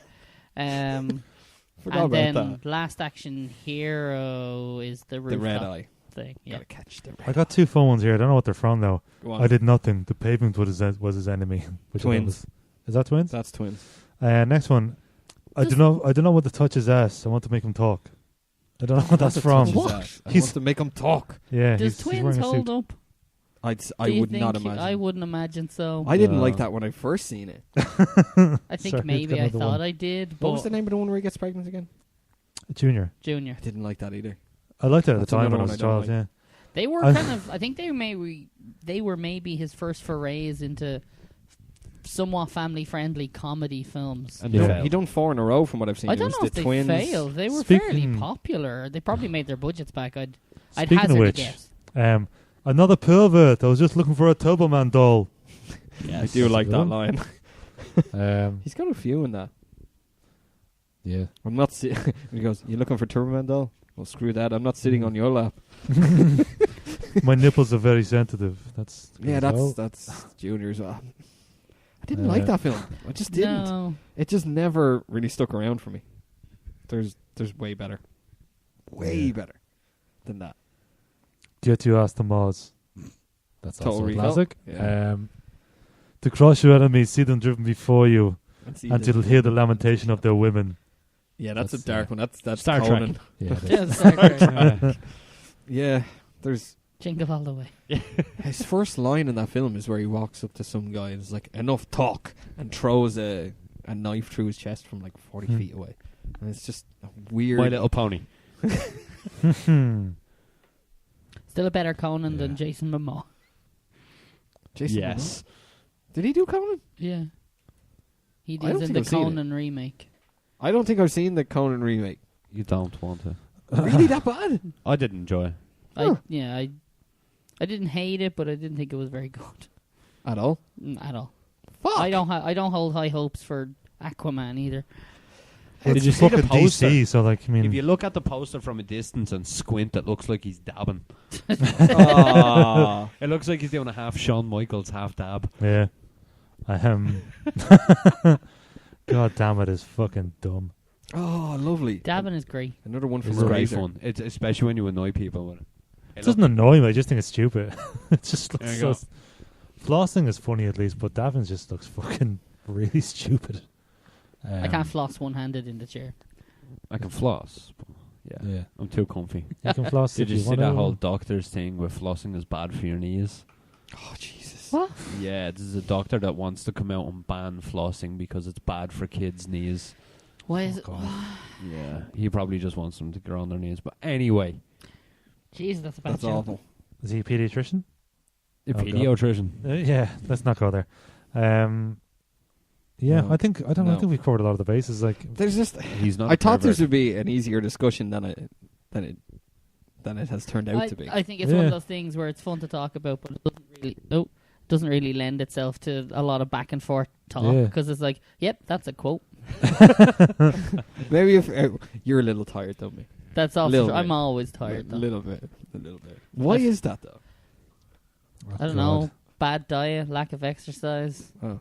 Forgot and about then that. Last Action Hero is the The rooftop red eye. thing. Yeah. Gotta catch the red. I got two phone ones here. I don't know what they're from though. Go on. I did nothing. The pavement was his enemy. Which I thought Twins. was- is that twins? That's twins. Next one. I don't know what the touch is ass. I want to make him talk. I don't know what that's from. What? I He's- want to make them talk. Yeah, Does he's Twins wearing a hold suit. up? I Do you would not think- imagine. I wouldn't imagine so. I didn't No. like that when I first seen it. I think Sorry, maybe got I another thought one. I did, but What was the name of the one where he gets pregnant again? Junior. Junior. I didn't like that either. I liked it at the That's time another when I was a one I child. don't Yeah. They were I- kind of. I think they were maybe his first forays into somewhat family-friendly comedy films. And He they done- failed. he done 4 in a row from what I've seen. I It don't was know if the they twins. failed. They were Speaking- fairly popular. They probably made their budgets back. I'd Speaking hazard of a which, guess. another pervert. I was just looking for a Turbo Man doll. I do like that line. He's got a few in that. Yeah. I'm not. He goes, "You looking for Turbo Man doll? Well, screw that. I'm not sitting on your lap." My nipples are very sensitive. That's Yeah, that's Junior's. I didn't like that film. I just didn't. No. It just never really stuck around for me. There's way better, better than that. Get you asked the Moz. That's Total also a Recall. classic. Yeah. To crush your enemies, see them driven before you, Let's see until the- hear the lamentation of their women. Yeah, that's a That's, dark one. That's Star Trek. Conan. Yeah, it is. Yeah, Star Trek. Yeah, there's Jingle All the Way. his first line in that film is where he walks up to some guy and is like, "Enough talk," and throws a knife through his chest from like 40 feet away, and it's just a weird. My Little Pony. Still a better Conan than Yeah. Jason Momoa. Jason Yes. Momoa? Did he do Conan? Yeah. He I don't did in think the I've seen Conan remake. I don't think I've seen the Conan remake. You don't want to. Really that bad? I did enjoy it. Huh. I didn't hate it, but I didn't think it was very good At all? at all. Fuck. I don't hold high hopes for Aquaman either. It's Did you see the fucking poster? DC, so like, I mean, If you look at the poster from a distance and squint, it looks like he's dabbing. Aw. It looks like he's doing a half Shawn Michaels, half dab. yeah, I am. God damn it, is fucking dumb. Oh, lovely. Dabbing is great. Another one from It's great Razor. fun. It's especially when you annoy people with it. It doesn't annoy me. I just think it's stupid. It just There looks you so. Flossing is funny at least, but Davin just looks fucking really stupid. I can't floss one-handed in the chair. I can floss. But Yeah. I'm too comfy. You can floss Did if you you see want that to. whole doctor's thing where flossing is bad for your knees? Oh, Jesus. What? Yeah, there's a doctor that wants to come out and ban flossing because it's bad for kids' knees. Why is it? God. Yeah, he probably just wants them to grow on their knees. But anyway, Jeez, that's a bad That's joke. awful. Is he a pediatrician? the Oh, God. pediatrician. Yeah, let's not go there. Yeah, No. I think I No. think we've covered a lot of the bases. Like, There's just... He's not. I a thought this pervert. would be an easier discussion than it has turned out to be. I think it's one Yeah. of those things where it's fun to talk about, but it doesn't really lend itself to a lot of back and forth talk Yeah. because it's like, yep, that's a quote. Maybe if you're a little tired, though, me. That's also Little true. I'm bit. always tired. A Though. little bit. Why is that, though? I don't know. Bad diet, lack of exercise, Oh.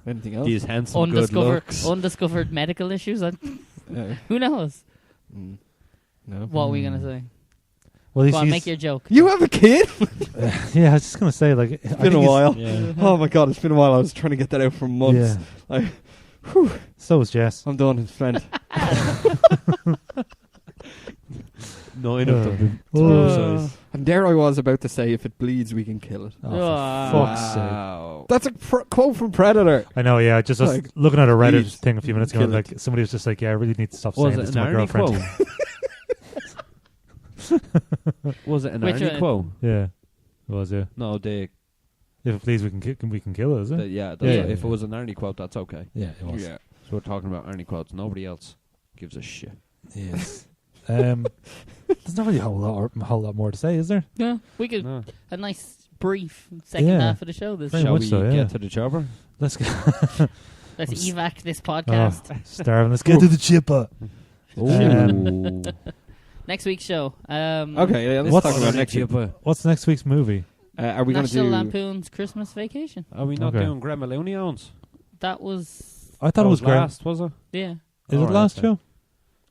Anything else? These handsome good looks. undiscovered medical issues. Who knows? No. What are we gonna say? well, Go on, make your joke. You have a kid? yeah, I was just gonna say, like, It's been a while. Yeah. Oh my god, it's been a while. I was trying to get that out for months. Yeah. So is Jess. I'm done. It's spent. 9 of them. Oh. And there I was about to say, if it bleeds, we can kill it. Oh, for Ah. fuck's sake. Wow. That's a quote from Predator. I know, yeah. Just Like, looking at a Reddit please, thing a few minutes ago, kill like somebody was just like, "Yeah, I really need to stop Was saying it this an to my Arnie girlfriend." quote? Was it an Which Arnie one? quote? Yeah, it was yeah. No, If it please, we can kill it, is it? yeah. Yeah, If yeah. it was an Arnie quote, that's okay. Yeah, it was. Yeah. So we're talking about Arnie quotes. Nobody else gives a shit. Yes. There's not really a whole lot more to say, is there? Yeah, we could No. a nice brief second Yeah. half of the show. This Very Shall much we so, yeah. get to the chopper? Let's go. let's evac this podcast. Starving. Let's get to the chipper. Ooh. Next week's show. Okay, yeah, let's What's talk about next week. chopper? What's next week's movie? Are we going to National do... Lampoon's Christmas Vacation. Are we not Okay. doing Grandma Looney Owns? That was I thought it was great. last, was it? yeah. Is it Alright, last okay. show?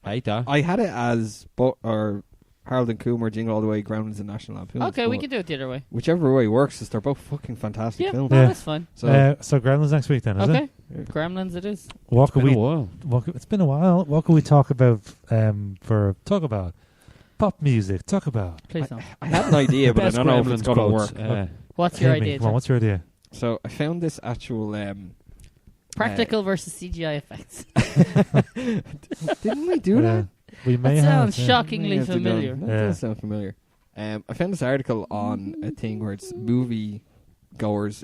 Hate that. I had it as Harold and Kumar, Jingle All the Way, Groundlings and National Lampoon. Okay, we But can do it the other way. whichever way works, is they're both fucking fantastic Yeah, films. no, Yeah. that's fine. So Gremlins next week then, is Okay, it? Gremlins it is. What could Been we? a while. It's been a while. What could we talk about? Talk about pop music. Talk about. Please don't. I had an idea, but I Best don't know if Gremlins it's going to quotes. work. What's your Hit me. idea? Come on, Jack? what's your idea? So I found this actual... Practical versus CGI effects. Didn't we do that? We may That have. sounds yeah. shockingly May have to go- familiar. That Yeah. does sound familiar. I found this article on a thing where it's movie goers'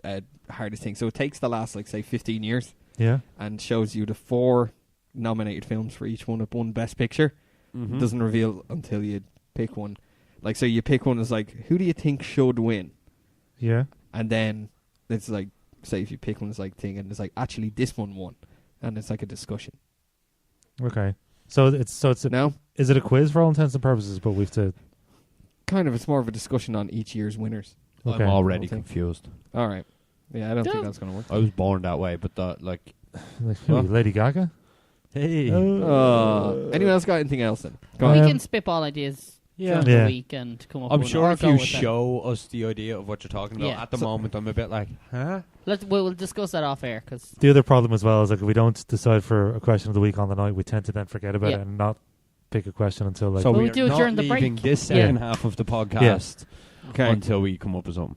hardest thing. So it takes the last, like, say, 15 years Yeah. and shows you the 4 nominated films for each one of one Best Picture. Mm-hmm. It doesn't reveal until you pick one. Like, so you pick one as, like, who do you think should win? Yeah. And then it's like, say if you pick one as, like, thing, and it's like, actually, this one won. And it's like a discussion. Okay. So it's a, No? is it a quiz for all intents and purposes? But we've to. Kind of, it's more of a discussion on each year's winners. Okay. I'm already Okay. confused. All right. Yeah, I don't think Yeah. that's going to work. I was born that way, but that, like... Like, who, What? Lady Gaga. Hey. Anyone else got anything else then? Go We on. can spitball ideas Yeah. during Yeah. the week and come up I'm with sure one, or if go you with that. show us the idea of what you're talking about, Yeah. at the moment I'm a bit like, huh? We'll discuss that off air because The other problem as well is like if we don't decide for a question of the week on the night, we tend to then forget about Yeah. it and not pick a question until like. So Well, we we're do it not during the leaving break. this Yeah. second half of the podcast Okay. until we come up with something.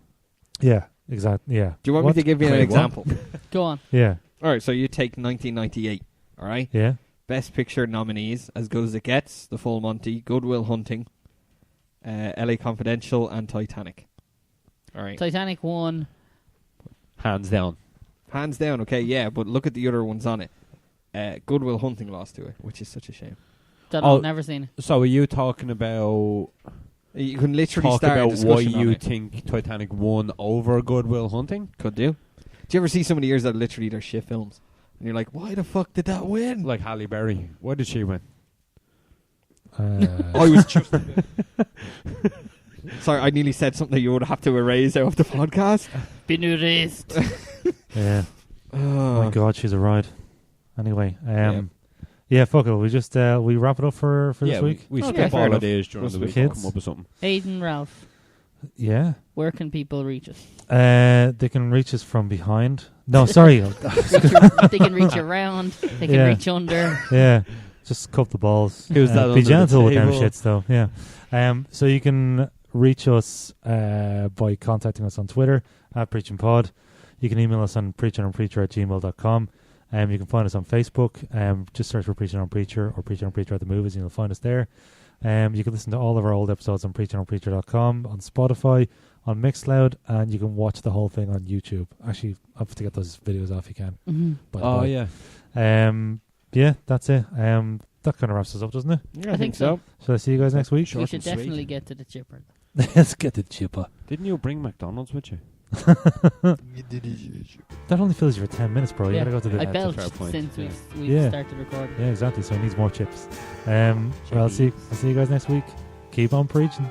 Yeah. Exactly. Yeah. Do you want What? me to give you an Wait, what? example? go on. Yeah. All right, so you take 1998, all right? Yeah. Best Picture nominees, As Good as It Gets, The Full Monty, Good Will Hunting, LA Confidential, and Titanic. All right. Titanic won. Hands down. Hands down, okay, yeah, but look at the other ones on it. Good Will Hunting lost to it, which is such a shame. Don't know. Oh. Never seen it. So are you talking about You can literally talk start a about why discussion on you it. think Titanic won over Good Will Hunting? Could do. Do you ever see some of the years that literally they're shit films? And you're like, why the fuck did that win? Like Halle Berry. Why did she win? I was just... Sorry, I nearly said something that you would have to erase out of the podcast. Been erased. Yeah. Oh my God, she's a ride. Anyway, yeah, fuck it. We just we wrap it up for this week. We Okay, skip fair all enough. of days during Must the be week and kids. come up with something. Aiden, Ralph, Yeah. where can people reach us? They can reach us from behind. No, sorry. They can reach around. They can Yeah. reach under. Yeah. Just cup the balls. Who's that Be under the gentle with them table? shits, though. Yeah. So you can reach us by contacting us on Twitter at PreachinPod. You can email us on preachinonpreacher@gmail.com. You can find us on Facebook. Just search for Preachin on Preacher or Preachin on Preacher at the Movies, and you'll find us there. You can listen to all of our old episodes on preachinonpreacher.com, on Spotify, on Mixcloud, and you can watch the whole thing on YouTube. Actually, I have to get those videos off. You can. Mm-hmm. By the way. yeah. Yeah, that's it. That kind of wraps us up, doesn't it? Yeah, I think so. Shall I see you guys next week? We Short should and sweet. definitely get to the chipper. Let's get the chipper. Didn't you bring McDonald's with you? That only fills you for 10 minutes, bro. You gotta go to the... I That's a belched fair point. since we Yeah. started recording. Yeah, exactly. So it needs more chips. Well, I'll see you guys next week. Keep on preaching.